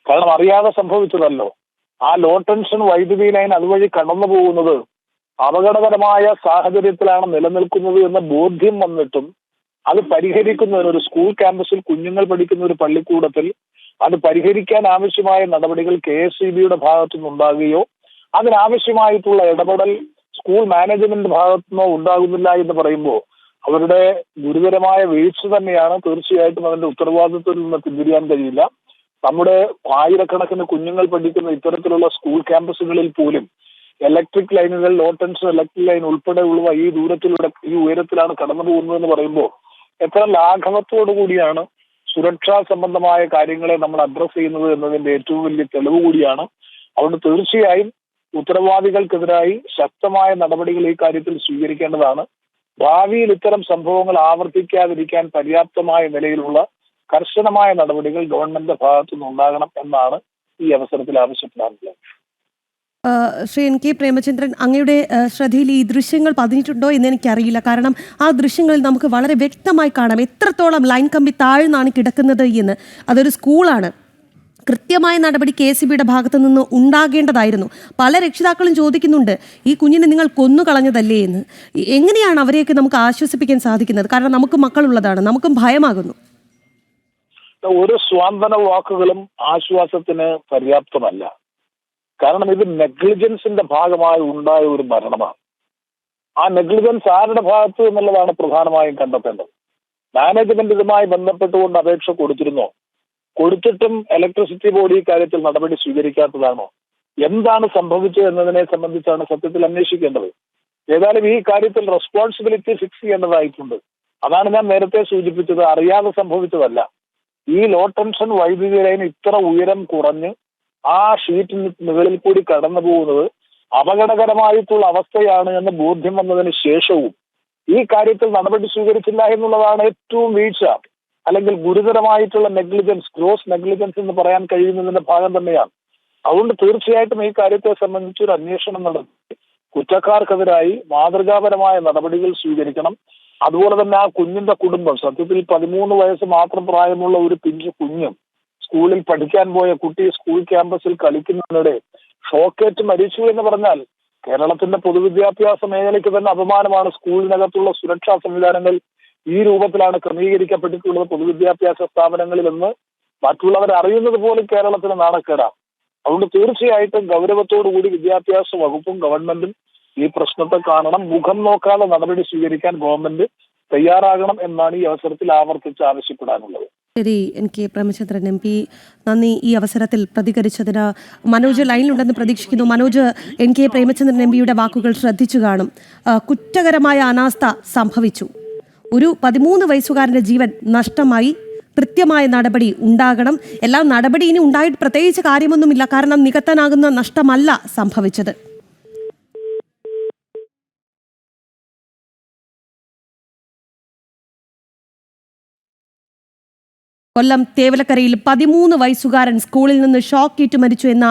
കാരണം അറിയാതെ സംഭവിച്ചതല്ലോ. ആ ലോ ടെൻഷൻ വൈദ്യുതി ലൈൻ അതുവഴി കടന്നു പോകുന്നത് അപകടകരമായ സാഹചര്യത്തിലാണ് നിലനിൽക്കുന്നത് എന്ന ബോധ്യം വന്നിട്ടും അത് പരിഹരിക്കുന്നതിന് ഒരു സ്കൂൾ ക്യാമ്പസിൽ കുഞ്ഞുങ്ങൾ പഠിക്കുന്ന ഒരു പള്ളിക്കൂടത്തിൽ അത് പരിഹരിക്കാൻ ആവശ്യമായ നടപടികൾ KSEBയുടെ ഭാഗത്തുനിന്നുണ്ടാകുകയോ അതിനാവശ്യമായിട്ടുള്ള ഇടപെടൽ സ്കൂൾ മാനേജ്മെന്റ് ഭാഗത്തുനിന്നോ ഉണ്ടാകുന്നില്ല എന്ന് പറയുമ്പോൾ അവരുടെ ഗുരുതരമായ വീഴ്ച തന്നെയാണ്. തീർച്ചയായിട്ടും അതിന്റെ ഉത്തരവാദിത്വത്തിൽ നിന്ന് പിന്തിരിയാൻ കഴിയില്ല. നമ്മുടെ ആയിരക്കണക്കിന് കുഞ്ഞുങ്ങൾ പഠിക്കുന്ന ഇത്തരത്തിലുള്ള സ്കൂൾ ക്യാമ്പസുകളിൽ പോലും ഇലക്ട്രിക് ലൈനുകൾ, ലോ ടെൻഷൻ ഇലക്ട്രിക് ലൈൻ ഉൾപ്പെടെയുള്ളവ ഈ ദൂരത്തിലൂടെ ഈ ഉയരത്തിലാണ് കടന്നു പോകുന്നതെന്ന് പറയുമ്പോൾ എത്ര ലാഘവത്തോടു കൂടിയാണ് സുരക്ഷാ സംബന്ധമായ കാര്യങ്ങളെ നമ്മൾ അഡ്രസ് ചെയ്യുന്നത് എന്നതിന്റെ ഏറ്റവും വലിയ തെളിവ് കൂടിയാണ്. അതുകൊണ്ട് തീർച്ചയായും ഉത്തരവാദികൾക്കെതിരായി ശക്തമായ നടപടികൾ ഈ കാര്യത്തിൽ സ്വീകരിക്കേണ്ടതാണ്. ഭാവിയിൽ ഇത്തരം സംഭവങ്ങൾ ആവർത്തിക്കാതിരിക്കാൻ പര്യാപ്തമായ നിലയിലുള്ള കർശനമായ നടപടികൾ ഗവൺമെന്റിന്റെ ഭാഗത്തുനിന്ന് ഉണ്ടാകണം എന്നാണ് ഈ അവസരത്തിൽ ആവശ്യപ്പെടാനുള്ളത്. ശ്രീ NK പ്രേമചന്ദ്രൻ, അങ്ങയുടെ ശ്രദ്ധയിൽ ഈ ദൃശ്യങ്ങൾ പതിഞ്ഞിട്ടുണ്ടോ എന്ന് എനിക്കറിയില്ല. കാരണം ആ ദൃശ്യങ്ങളിൽ നമുക്ക് വളരെ വ്യക്തമായി കാണാം എത്രത്തോളം ലൈൻ കമ്പി താഴ്ന്നാണ് കിടക്കുന്നത് എന്ന്. അതൊരു സ്കൂളാണ്. കൃത്യമായ നടപടി KSEBയുടെ ഭാഗത്തു നിന്ന് ഉണ്ടാകേണ്ടതായിരുന്നു. പല രക്ഷിതാക്കളും ചോദിക്കുന്നുണ്ട്, ഈ കുഞ്ഞിനെ നിങ്ങൾ കൊന്നുകളഞ്ഞതല്ലേ എന്ന്. എങ്ങനെയാണ് അവരെയൊക്കെ നമുക്ക് ആശ്വസിപ്പിക്കാൻ സാധിക്കുന്നത്? കാരണം നമുക്ക് മക്കളുള്ളതാണ്, നമുക്കും ഭയമാകുന്നു. ഒരു സ്വാന്തന വാക്കുകളും ആശ്വാസത്തിന് പര്യാപ്തമല്ല. കാരണം ഇത് നെഗ്ലിജൻസിന്റെ ഭാഗമായി ഉണ്ടായ ഒരു മരണമാണ്. ആ നെഗ്ലിജൻസ് ആരുടെ ഭാഗത്ത് എന്നുള്ളതാണ് പ്രധാനമായും കണ്ടെത്തേണ്ടത്. മാനേജ്മെന്റ് ഇതുമായി ബന്ധപ്പെട്ടുകൊണ്ട് അപേക്ഷ കൊടുത്തിരുന്നോ? കൊടുത്തിട്ടും ഇലക്ട്രിസിറ്റി ബോർഡ് ഈ കാര്യത്തിൽ നടപടി സ്വീകരിക്കാത്തതാണോ? എന്താണ് സംഭവിച്ചത് എന്നതിനെ സംബന്ധിച്ചാണ് സത്യത്തിൽ അന്വേഷിക്കേണ്ടത്. ഏതായാലും ഈ കാര്യത്തിൽ റെസ്പോൺസിബിലിറ്റി ഫിക്സ് ചെയ്യേണ്ടതായിട്ടുണ്ട്. അതാണ് ഞാൻ നേരത്തെ സൂചിപ്പിച്ചത്, അറിയാതെ സംഭവിച്ചതല്ല. ഈ ലോ ടെൻഷൻ വൈദ്യുതി ലൈൻ ഇത്ര ഉയരം കുറഞ്ഞ് ആ ഷീറ്റിന് മുകളിൽ കൂടി കടന്നു പോകുന്നത് അപകടകരമായിട്ടുള്ള അവസ്ഥയാണ് എന്ന് ബോധ്യം വന്നതിന് ശേഷവും ഈ കാര്യത്തിൽ നടപടി സ്വീകരിച്ചില്ല എന്നുള്ളതാണ് ഏറ്റവും വീഴ്ച, അല്ലെങ്കിൽ ഗുരുതരമായിട്ടുള്ള നെഗ്ലിജൻസ്, ഗ്രോസ് നെഗ്ലിജൻസ് എന്ന് പറയാൻ കഴിയുന്നതിന്റെ ഭാഗം തന്നെയാണ്. അതുകൊണ്ട് തീർച്ചയായിട്ടും ഈ കാര്യത്തെ സംബന്ധിച്ച് ഒരു അന്വേഷണം നടത്തി കുറ്റക്കാർക്കെതിരായി മാതൃകാപരമായ നടപടികൾ സ്വീകരിക്കണം. അതുപോലെ തന്നെ ആ കുഞ്ഞിന്റെ കുടുംബം, സത്യത്തിൽ 13 വയസ്സ് മാത്രം പ്രായമുള്ള ഒരു പിഞ്ചു കുഞ്ഞും സ്കൂളിൽ പഠിക്കാൻ പോയ കുട്ടി സ്കൂൾ ക്യാമ്പസിൽ കളിക്കുന്നതിനിടെ ഷോക്കേറ്റ് മരിച്ചു എന്ന് പറഞ്ഞാൽ കേരളത്തിന്റെ പൊതുവിദ്യാഭ്യാസ മേഖലയ്ക്ക് തന്നെ അപമാനമാണ്. സ്കൂളിനകത്തുള്ള സുരക്ഷാ സംവിധാനങ്ങൾ ഈ രൂപത്തിലാണ് ക്രമീകരിക്കപ്പെട്ടിട്ടുള്ളത് പൊതുവിദ്യാഭ്യാസ സ്ഥാപനങ്ങളിൽ നിന്ന് മറ്റുള്ളവർ അറിയുന്നത് പോലും കേരളത്തിന് നാണക്കേടാണ്. അതുകൊണ്ട് തീർച്ചയായിട്ടും ഗൗരവത്തോടുകൂടി വിദ്യാഭ്യാസ വകുപ്പും ഗവൺമെന്റും ഈ പ്രശ്നത്തെ കാണണം. മുഖം നോക്കാതെ നടപടി സ്വീകരിക്കാൻ ഗവൺമെന്റ് തയ്യാറാകണം എന്നാണ് ഈ അവസരത്തിൽ ആവർത്തിച്ച് ആവശ്യപ്പെടാനുള്ളത്. ശരി, NK പ്രേമചന്ദ്രൻ MP, നന്ദി ഈ അവസരത്തിൽ പ്രതികരിച്ചതിന്. മനോജ് ലൈനിലുണ്ടെന്ന് പ്രതീക്ഷിക്കുന്നു. മനോജ്, NK പ്രേമചന്ദ്രൻ MPയുടെ വാക്കുകൾ ശ്രദ്ധിച്ചു കാണും. കുറ്റകരമായ അനാസ്ഥ സംഭവിച്ചു, ഒരു 13 വയസ്സുകാരൻ്റെ ജീവൻ നഷ്ടമായി, കൃത്യമായ നടപടി ഉണ്ടാകണം. എല്ലാ നടപടി ഇനി ഉണ്ടായിട്ട് പ്രത്യേകിച്ച് കാര്യമൊന്നുമില്ല, കാരണം നികത്താനാകുന്ന നഷ്ടമല്ല സംഭവിച്ചത്. കൊല്ലം തേവലക്കരയിൽ 13 വയസ്സുകാരൻ സ്കൂളിൽ നിന്ന് ഷോക്കേറ്റ് മരിച്ചു എന്ന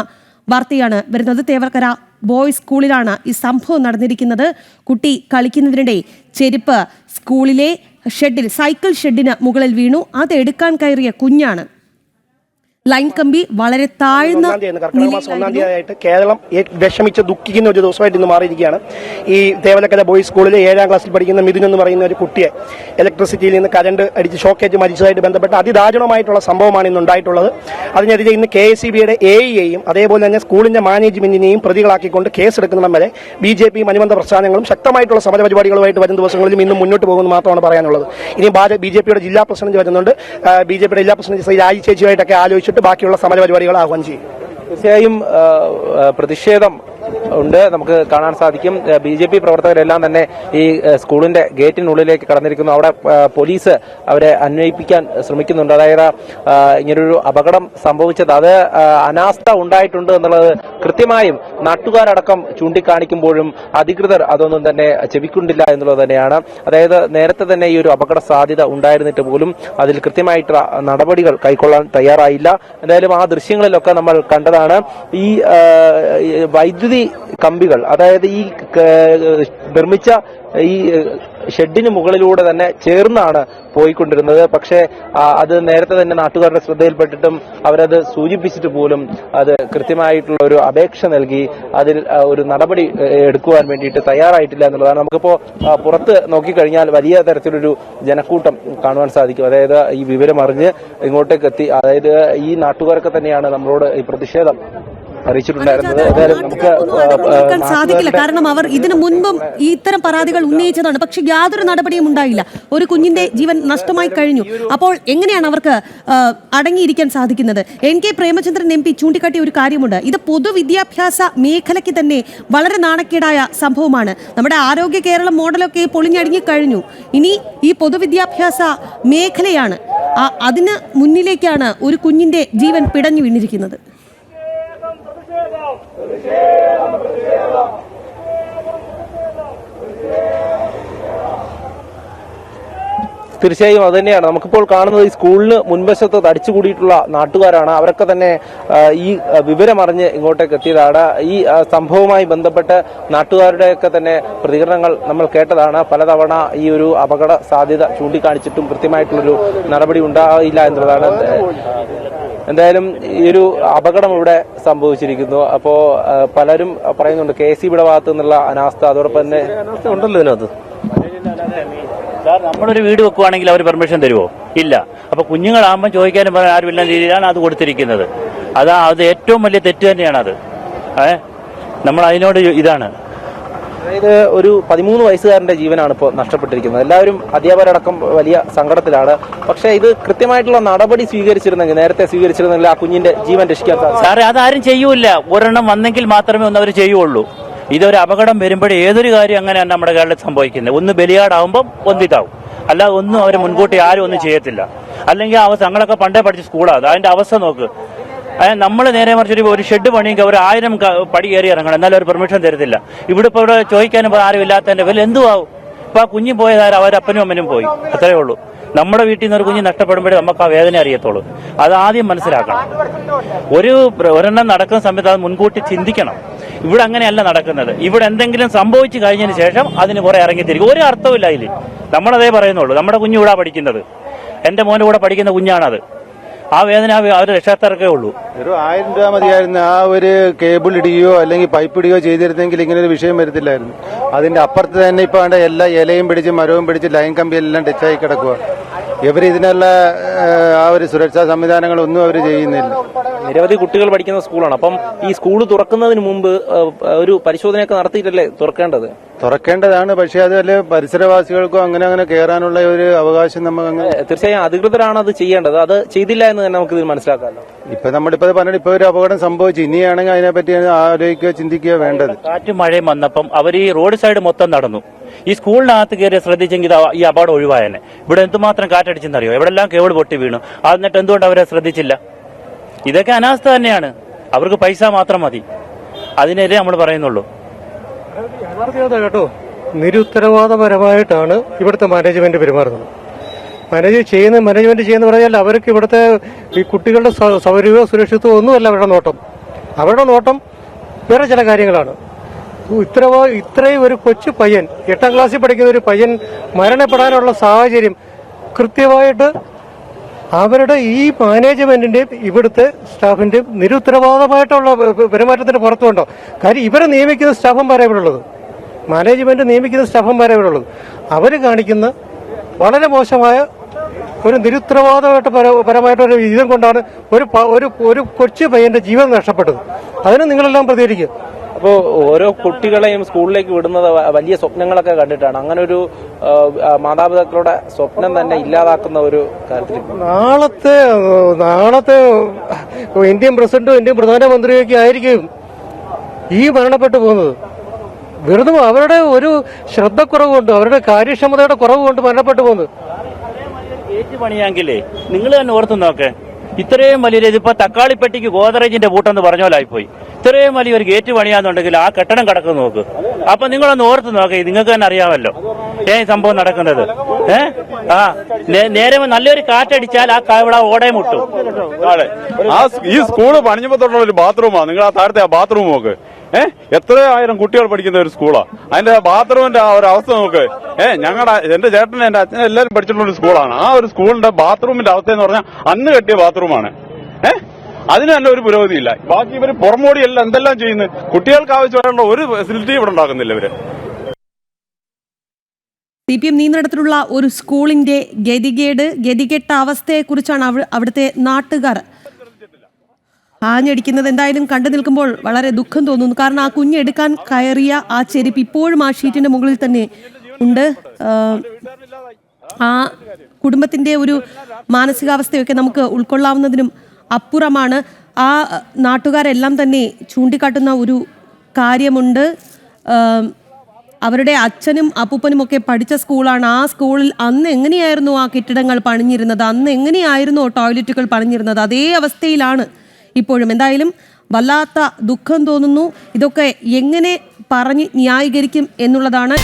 വാർത്തയാണ് വരുന്നത്. തേവലക്കര ബോയ്സ് സ്കൂളിലാണ് ഈ സംഭവം നടന്നിരിക്കുന്നത്. കുട്ടി കളിക്കുന്നതിനിടെ ചെരുപ്പ് സ്കൂളിലെ ഷെഡിൽ, സൈക്കിൾ ഷെഡിന് മുകളിൽ വീണു. അത് എടുക്കാൻ കയറിയ കുഞ്ഞാണ്. ലൈൻ കമ്പി വളരെ താഴ്ന്ന ഒന്നാം തീയതിയായിട്ട് കേരളം വിഷമിച്ച് ദുഃഖിക്കുന്ന ഒരു ദിവസമായിട്ട് ഇന്ന് മാറിയിരിക്കുകയാണ്. ഈ തേവലക്കര ബോയ്സ് സ്കൂളിൽ 7ാം ക്ലാസ്സിൽ പഠിക്കുന്ന മിഥുൻ എന്ന് പറയുന്ന ഒരു കുട്ടിയെ ഇലക്ട്രിസിറ്റിയിൽ നിന്ന് കരണ്ട് അടിച്ച് ഷോക്കേറ്റ് മരിച്ചതായിട്ട് ബന്ധപ്പെട്ട് അതിദാരുണമായിട്ടുള്ള സംഭവമാണ് ഇന്ന് ഉണ്ടായിട്ടുള്ളത്. അതിനെതിരെ ഇന്ന് KSEBയുടെ AEയെയും അതേപോലെ തന്നെ സ്കൂളിന്റെ മാനേജ്മെന്റിനെയും പ്രതികളാക്കിക്കൊണ്ട് കേസെടുക്കുന്ന വരെ BJPയും അനുബന്ധ പ്രസ്ഥാനങ്ങളും ശക്തമായിട്ടുള്ള സമരപരിപാടികളുമായിട്ട് വരും ദിവസങ്ങളിലും ഇന്നും മുന്നോട്ട് പോകുമെന്ന് മാത്രമാണ് പറയാനുള്ളത്. ഇനി BJPയുടെ ജില്ലാ പ്രസിഡന്റ് വരുന്നുണ്ട്. BJPയുടെ ജില്ലാ പ്രസിഡന്റ് ശ്രീ രാജി ചേച്ചിയുമായിട്ടൊക്കെ ആലോചിച്ചിട്ട് ബാക്കിയുള്ള സമരപരിപാടികൾ ആഹ്വാനം ചെയ്യും. തീർച്ചയായും പ്രതിഷേധം ഉണ്ട്, നമുക്ക് കാണാൻ സാധിക്കും. BJP പ്രവർത്തകരെല്ലാം തന്നെ ഈ സ്കൂളിന്റെ ഗേറ്റിനുള്ളിലേക്ക് കടന്നിരിക്കുന്നു. അവിടെ പോലീസ് അവരെ അന്വയിപ്പിക്കാൻ ശ്രമിക്കുന്നുണ്ട്. അതായത് ഇങ്ങനൊരു അപകടം സംഭവിച്ചത് അത് അനാസ്ഥ ഉണ്ടായിട്ടുണ്ട് എന്നുള്ളത് കൃത്യമായും നാട്ടുകാരടക്കം ചൂണ്ടിക്കാണിക്കുമ്പോഴും അധികൃതർ അതൊന്നും തന്നെ ചെവിക്കൊണ്ടില്ല എന്നുള്ളത് തന്നെയാണ്. അതായത് നേരത്തെ തന്നെ ഈ ഒരു അപകട സാധ്യത ഉണ്ടായിരുന്നിട്ട് പോലും അതിൽ കൃത്യമായിട്ടുള്ള നടപടികൾ കൈക്കൊള്ളാൻ തയ്യാറായില്ല. എന്തായാലും ആ ദൃശ്യങ്ങളിലൊക്കെ നമ്മൾ കണ്ടതാണ് ഈ വൈദ്യുതി കമ്പികൾ, അതായത് ഈ നിർമ്മിച്ച ഈ ഷെഡിന് മുകളിലൂടെ തന്നെ ചേർന്നാണ് പോയിക്കൊണ്ടിരുന്നത്. പക്ഷേ അത് നേരത്തെ തന്നെ നാട്ടുകാരുടെ ശ്രദ്ധയിൽപ്പെട്ടിട്ടും അവരത് സൂചിപ്പിച്ചിട്ട് പോലും അത് കൃത്യമായിട്ടുള്ള ഒരു അപേക്ഷ നൽകി അതിൽ ഒരു നടപടി എടുക്കുവാൻ വേണ്ടിയിട്ട് തയ്യാറായിട്ടില്ല എന്നുള്ളതാണ്. നമുക്കിപ്പോ പുറത്ത് നോക്കിക്കഴിഞ്ഞാൽ വലിയ തരത്തിലൊരു ജനക്കൂട്ടം കാണുവാൻ സാധിക്കും. അതായത് ഈ വിവരം അറിഞ്ഞ് ഇങ്ങോട്ടേക്ക് എത്തി, അതായത് ഈ നാട്ടുകാരൊക്കെ തന്നെയാണ് നമ്മളോട് ഈ പ്രതിഷേധം അറിയിച്ചിട്ടുണ്ടായിരുന്നത്. നമുക്ക് സാധിക്കില്ല, കാരണം അവർ ഇതിനു മുൻപും ഇത്തരം പരാതികൾ ഉന്നയിച്ചതാണ്. പക്ഷെ യാതൊരു നടപടിയും ഉണ്ടായില്ല. ഒരു കുഞ്ഞിന്റെ ജീവൻ നഷ്ടമായി കഴിഞ്ഞു. അപ്പോൾ എങ്ങനെയാണ് അവർക്ക് അടങ്ങിയിരിക്കാൻ സാധിക്കുന്നത്? NK പ്രേമചന്ദ്രൻ MP ചൂണ്ടിക്കാട്ടിയ ഒരു കാര്യമുണ്ട്. ഇത് പൊതുവിദ്യാഭ്യാസ മേഖലയ്ക്ക് തന്നെ വളരെ നാണക്കേടായ സംഭവമാണ്. നമ്മുടെ ആരോഗ്യ കേരളം മോഡലൊക്കെ പൊളിഞ്ഞടുങ്ങി കഴിഞ്ഞു. ഇനി ഈ പൊതുവിദ്യാഭ്യാസ മേഖലയാണ്, അതിന് മുന്നിലേക്കാണ് ഒരു കുഞ്ഞിന്റെ ജീവൻ പിടഞ്ഞു വീണിരിക്കുന്നത്. തീർച്ചയായും അത് തന്നെയാണ് നമുക്കിപ്പോൾ കാണുന്നത്. ഈ സ്കൂളിന് മുൻവശത്ത് തടിച്ചുകൂടിയിട്ടുള്ള നാട്ടുകാരാണ്. അവരൊക്കെ തന്നെ ഈ വിവരമറിഞ്ഞ് ഇങ്ങോട്ടേക്ക് എത്തിയതാണ്. ഈ സംഭവവുമായി ബന്ധപ്പെട്ട് നാട്ടുകാരുടെയൊക്കെ തന്നെ പ്രതികരണങ്ങൾ നമ്മൾ കേട്ടതാണ്. പലതവണ ഈ ഒരു അപകട സാധ്യത ചൂണ്ടിക്കാണിച്ചിട്ടും കൃത്യമായിട്ടുള്ളൊരു നടപടി ഉണ്ടായില്ല എന്നുള്ളതാണ്. എന്തായാലും ഈ ഒരു അപകടം ഇവിടെ സംഭവിച്ചിരിക്കുന്നു. അപ്പോ പലരും പറയുന്നുണ്ട് KSEBയുടെ ഭാഗത്തു നിന്നുള്ള അനാസ്ഥ, അതോടൊപ്പം തന്നെ ഉണ്ടല്ലോ ഇതിനകത്ത്. സാർ, നമ്മളൊരു വീട് വെക്കുവാണെങ്കിൽ അവർ പെർമിഷൻ തരുമോ? ഇല്ല. അപ്പൊ കുഞ്ഞുങ്ങളാകുമ്പോൾ ചോദിക്കാനും പറയാൻ ആരുമില്ല രീതിയിലാണ് അത് കൊടുത്തിരിക്കുന്നത്. അത് ഏറ്റവും വലിയ തെറ്റ് തന്നെയാണ്. അത് നമ്മൾ അതിനോട് ഇതാണ്. അതായത് ഒരു 13 വയസ്സുകാരന്റെ ജീവനാണ് ഇപ്പോൾ നഷ്ടപ്പെട്ടിരിക്കുന്നത്. എല്ലാവരും അധ്യാപകരടക്കം വലിയ സങ്കടത്തിലാണ്. പക്ഷേ ഇത് കൃത്യമായിട്ടുള്ള നടപടി നേരത്തെ സ്വീകരിച്ചിരുന്നെങ്കിൽ ആ കുഞ്ഞിന്റെ ജീവൻ രക്ഷിക്കാൻ സാധിക്കും. സാറേ, അതാരും ചെയ്യൂല. ഒരെണ്ണം വന്നെങ്കിൽ മാത്രമേ ഒന്ന് അവർ ചെയ്യുള്ളൂ. ഇതൊരു അപകടം വരുമ്പോഴേ ഏതൊരു കാര്യം അങ്ങനെയാണ് നമ്മുടെ കേരളത്തിൽ സംഭവിക്കുന്നത്. ഒന്ന് ബലിയാടാവുമ്പം ഒന്നിതാവും, അല്ലാതെ ഒന്നും അവർ മുൻകൂട്ടി ആരും ഒന്നും ചെയ്യത്തില്ല. അല്ലെങ്കിൽ അവസ്ഥ ഞങ്ങളൊക്കെ പണ്ടേ പഠിച്ച സ്കൂളാണ്, അതിന്റെ അവസ്ഥ നോക്ക്. നമ്മൾ നേരെ മറിച്ചൊരു ഒരു ഷെഡ് പണിയെങ്കിൽ അവർ 1000 പടി കയറി ഇറങ്ങണം, എന്നാലും അവർ പെർമിഷൻ തരത്തില്ല. ഇവിടെ ചോദിക്കാനും ആരും ഇല്ലാത്തതിന്റെ വില എന്തുവാകും? ഇപ്പൊ ആ കുഞ്ഞ് പോയതാരും അവരപ്പനും അമ്മനും പോയി, അത്രയേ ഉള്ളൂ. നമ്മുടെ വീട്ടിൽ നിന്ന് ഒരു കുഞ്ഞ് നഷ്ടപ്പെടുമ്പോഴേ നമുക്ക് ആ വേദന അറിയത്തുള്ളൂ. അത് ആദ്യം മനസ്സിലാക്കണം. ഒരെണ്ണം നടക്കുന്ന സമയത്ത് അത് മുൻകൂട്ടി ചിന്തിക്കണം. ഇവിടെ അങ്ങനെയല്ല നടക്കുന്നത്. ഇവിടെ എന്തെങ്കിലും സംഭവിച്ചു കഴിഞ്ഞതിന് ശേഷം അതിന് കുറെ ഇറങ്ങിത്തിരിക്കും. ഒരു അർത്ഥമില്ല അതിൽ. നമ്മളതേ പറയുന്നുള്ളൂ. നമ്മുടെ കുഞ്ഞ് ഇവിടെ പഠിക്കുന്നത്, എന്റെ മോന്റെ കൂടെ പഠിക്കുന്ന കുഞ്ഞാണത്. ആ വേദന അവരുടെ രക്ഷാകർത്താർക്കേ ഉള്ളൂ. ഒരു 1000 രൂപ മതിയായിരുന്നു. ആ ഒരു കേബിൾ ഇടുകയോ അല്ലെങ്കിൽ പൈപ്പ് ഇടുകയോ ചെയ്തിരുന്നെങ്കിൽ ഇങ്ങനെ ഒരു വിഷയം വരത്തില്ലായിരുന്നു. അതിന്റെ അപ്പുറത്ത് തന്നെ ഇപ്പൊ എല്ലാ ഇലയും പിടിച്ച് മരവും പിടിച്ച് ലൈൻ കമ്പിയെല്ലാം ടച്ചായി കിടക്കുക. ഇവർ ഇതിനുള്ള ആ ഒരു സുരക്ഷാ സംവിധാനങ്ങളൊന്നും അവർ ചെയ്യുന്നില്ല. നിരവധി കുട്ടികൾ പഠിക്കുന്ന സ്കൂളാണ്. അപ്പം ഈ സ്കൂൾ തുറക്കുന്നതിന് മുമ്പ് ഒരു പരിശോധനയൊക്കെ നടത്തിയിട്ടല്ലേ തുറക്കേണ്ടതാണ്. പക്ഷേ അതല്ലേ പരിസരവാസികൾക്കും അങ്ങനെ കയറാനുള്ള ഒരു അവകാശം നമുക്ക് തീർച്ചയായും അധികൃതരാണ് അത് ചെയ്യേണ്ടത്. അത് ചെയ്തില്ല എന്ന് തന്നെ നമുക്ക് ഇത് മനസ്സിലാക്കാമല്ലോ. നമ്മളിപ്പോ പറഞ്ഞിട്ട് ഇപ്പൊ ഒരു അപകടം സംഭവിച്ചു, ഇനിയാണെങ്കിൽ അതിനെപ്പറ്റി ആലോചിക്കുക, ചിന്തിക്കുക വേണ്ടത്. കാറ്റും മഴയും വന്നപ്പം അവർ ഈ റോഡ് സൈഡ് മൊത്തം നടന്നു. ഈ സ്കൂളിനകത്ത് കയറി ശ്രദ്ധിച്ചെങ്കിൽ ഈ അപകടം ഒഴിവായനെ. ഇവിടെ എന്തുമാത്രം കാറ്റടിച്ചെന്നറിയോ? എവിടെല്ലാം കേബിൾ പൊട്ടി വീണു. എന്നിട്ട് എന്തുകൊണ്ട് അവരെ ശ്രദ്ധിച്ചില്ല? ഇതൊക്കെ അനാസ്ഥ തന്നെയാണ്. അവർക്ക് പൈസ മാത്രം മതി. അതിനെതിരെ നമ്മൾ പറയുന്നുള്ളൂ. കേട്ടോ, നിരുത്തരവാദപരമായിട്ടാണ് ഇവിടുത്തെ മാനേജ്മെന്റ് പെരുമാറുന്നത്. മാനേജ്മെന്റ് ചെയ്യുന്ന പറഞ്ഞാൽ അവർക്ക് ഇവിടുത്തെ ഈ കുട്ടികളുടെ സൗകര്യമോ സുരക്ഷിതത്വമോ ഒന്നുമല്ല അവരുടെ നോട്ടം. അവരുടെ നോട്ടം വേറെ ചില കാര്യങ്ങളാണ്. ഇത്രയും ഒരു കൊച്ചു പയ്യൻ, 8ാം ക്ലാസ്സിൽ പഠിക്കുന്ന ഒരു പയ്യൻ മരണപ്പെടാനുള്ള സാഹചര്യം കൃത്യമായിട്ട് അവരുടെ ഈ മാനേജ്മെന്റിന്റെയും ഇവിടുത്തെ സ്റ്റാഫിന്റെയും നിരുത്തരവാദമായിട്ടുള്ള പെരുമാറ്റത്തിന് പുറത്തുണ്ടോ? കാര്യം ഇവരെ നിയമിക്കുന്ന സ്റ്റാഫന്മാരെ ഇവിടെ ഉള്ളത്, മാനേജ്മെന്റ് നിയമിക്കുന്ന സ്റ്റാഫന്മാരെ ഇവിടെ ഉള്ളത്. അവർ കാണിക്കുന്ന വളരെ മോശമായ ഒരു നിരുത്തരവാദമായിട്ട് പരമായിട്ടൊരു വിധം കൊണ്ടാണ് ഒരു കൊച്ചു പയ്യന്റെ ജീവൻ നഷ്ടപ്പെട്ടത്. അതിന് നിങ്ങളെല്ലാം പ്രതികരിക്കുക. അപ്പോൾ ഓരോ കുട്ടികളെയും സ്കൂളിലേക്ക് വിടുന്നത് വലിയ സ്വപ്നങ്ങളൊക്കെ കണ്ടിട്ടാണ്. അങ്ങനെ ഒരു മാതാപിതാക്കളുടെ സ്വപ്നം തന്നെ ഇല്ലാതാക്കുന്ന ഒരു കാര്യത്തിൽ നാളത്തെ ഇന്ത്യൻ പ്രസിഡന്റും ഇന്ത്യൻ പ്രധാനമന്ത്രിയൊക്കെ ആയിരിക്കും ഈ മരണപ്പെട്ടു പോകുന്നത്. വെറുതെ അവരുടെ ഒരു ശ്രദ്ധക്കുറവുകൊണ്ട്, അവരുടെ കാര്യക്ഷമതയുടെ കുറവ് കൊണ്ട് മരണപ്പെട്ടു പോകുന്നത്. ഗേറ്റ് പണിയാങ്കിലേ നിങ്ങൾ തന്നെ ഓർത്ത് നോക്ക്. ഇത്രയും വലിയ ഇതിപ്പോ തക്കാളിപ്പെട്ടിക്ക് ഗോദറേജിന്റെ പൂട്ടെന്ന് പറഞ്ഞ പോലെ ആയിപ്പോയി. ഇത്രയും വലിയൊരു ഗേറ്റ് പണിയാന്നുണ്ടെങ്കിൽ ആ കെട്ടിടം കിടക്കുന്നു നോക്ക്. അപ്പൊ നിങ്ങളൊന്ന് ഓർത്ത് നോക്കേ, നിങ്ങൾക്ക് തന്നെ അറിയാമല്ലോ സംഭവം നടക്കുന്നത്. നേരെ നല്ലൊരു കാറ്റടിച്ചാൽ ആ ഇവിടെ ഓടയും മുട്ടും. ഈ സ്കൂള് പണിഞ്ഞപ്പോ തൊട്ടുള്ള ഒരു ബാത്റൂമാണ്. നിങ്ങൾ ആ താഴത്തെ ആ ബാത്റൂം നോക്ക്. എത്ര ആയിരം കുട്ടികൾ പഠിക്കുന്ന ഒരു സ്കൂളാ. അതിന്റെ ബാത്റൂമിന്റെ ആ ഒരു അവസ്ഥ നോക്ക്. എന്റെ ചേട്ടനും എന്റെ അച്ഛനും എല്ലാവരും പഠിച്ചിട്ടുള്ള ഒരു സ്കൂളാണ്. ആ ഒരു സ്കൂളിന്റെ ബാത്റൂമിന്റെ അവസ്ഥ എന്ന് പറഞ്ഞാൽ അന്ന് കെട്ടിയ ബാത്റൂമാണ്. അതിന് തന്നെ ഒരു പുരോഗതിയില്ല. ബാക്കി ഇവര് പുറമോടി എല്ലാം എന്തെല്ലാം ചെയ്യുന്നു. കുട്ടികൾക്ക് ആവശ്യമായിട്ടുള്ള ഒരു ഫെസിലിറ്റി ഇവിടെ ഉണ്ടാക്കുന്നില്ല ഇവര്. CPM നിയന്ത്രണത്തിലുള്ള ഒരു സ്കൂളിന്റെ ഗതികെട്ട അവസ്ഥയെക്കുറിച്ചാണ് അവിടുത്തെ നാട്ടുകാർ ആഞ്ഞടിക്കുന്നത്. എന്തായാലും കണ്ടു നിൽക്കുമ്പോൾ വളരെ ദുഃഖം തോന്നുന്നു. കാരണം ആ കുഞ്ഞെടുക്കാൻ കയറിയ ആ ചെരുപ്പ് ഇപ്പോഴും ആ ഷീറ്റിന്റെ മുകളിൽ തന്നെ ഉണ്ട്. ആ കുടുംബത്തിന്റെ ഒരു മാനസികാവസ്ഥയൊക്കെ നമുക്ക് ഉൾക്കൊള്ളാവുന്നതിനും അപ്പുറമാണ്. ആ നാട്ടുകാരെല്ലാം തന്നെ ചൂണ്ടിക്കാട്ടുന്ന ഒരു കാര്യമുണ്ട്. അവരുടെ അച്ഛനും അപ്പൂപ്പനും ഒക്കെ പഠിച്ച സ്കൂളാണ്. ആ സ്കൂളിൽ അന്ന് എങ്ങനെയായിരുന്നു ആ കെട്ടിടങ്ങൾ പണിഞ്ഞിരുന്നത്, അന്ന് എങ്ങനെയായിരുന്നു ടോയ്ലറ്റുകൾ പണിഞ്ഞിരുന്നത്, അതേ അവസ്ഥയിലാണ് ഇപ്പോഴും. എന്തായാലും വല്ലാത്ത ദുഃഖം തോന്നുന്നു. ഇതൊക്കെ എങ്ങനെ പറഞ്ഞ് ന്യായീകരിക്കും എന്നുള്ളതാണ്.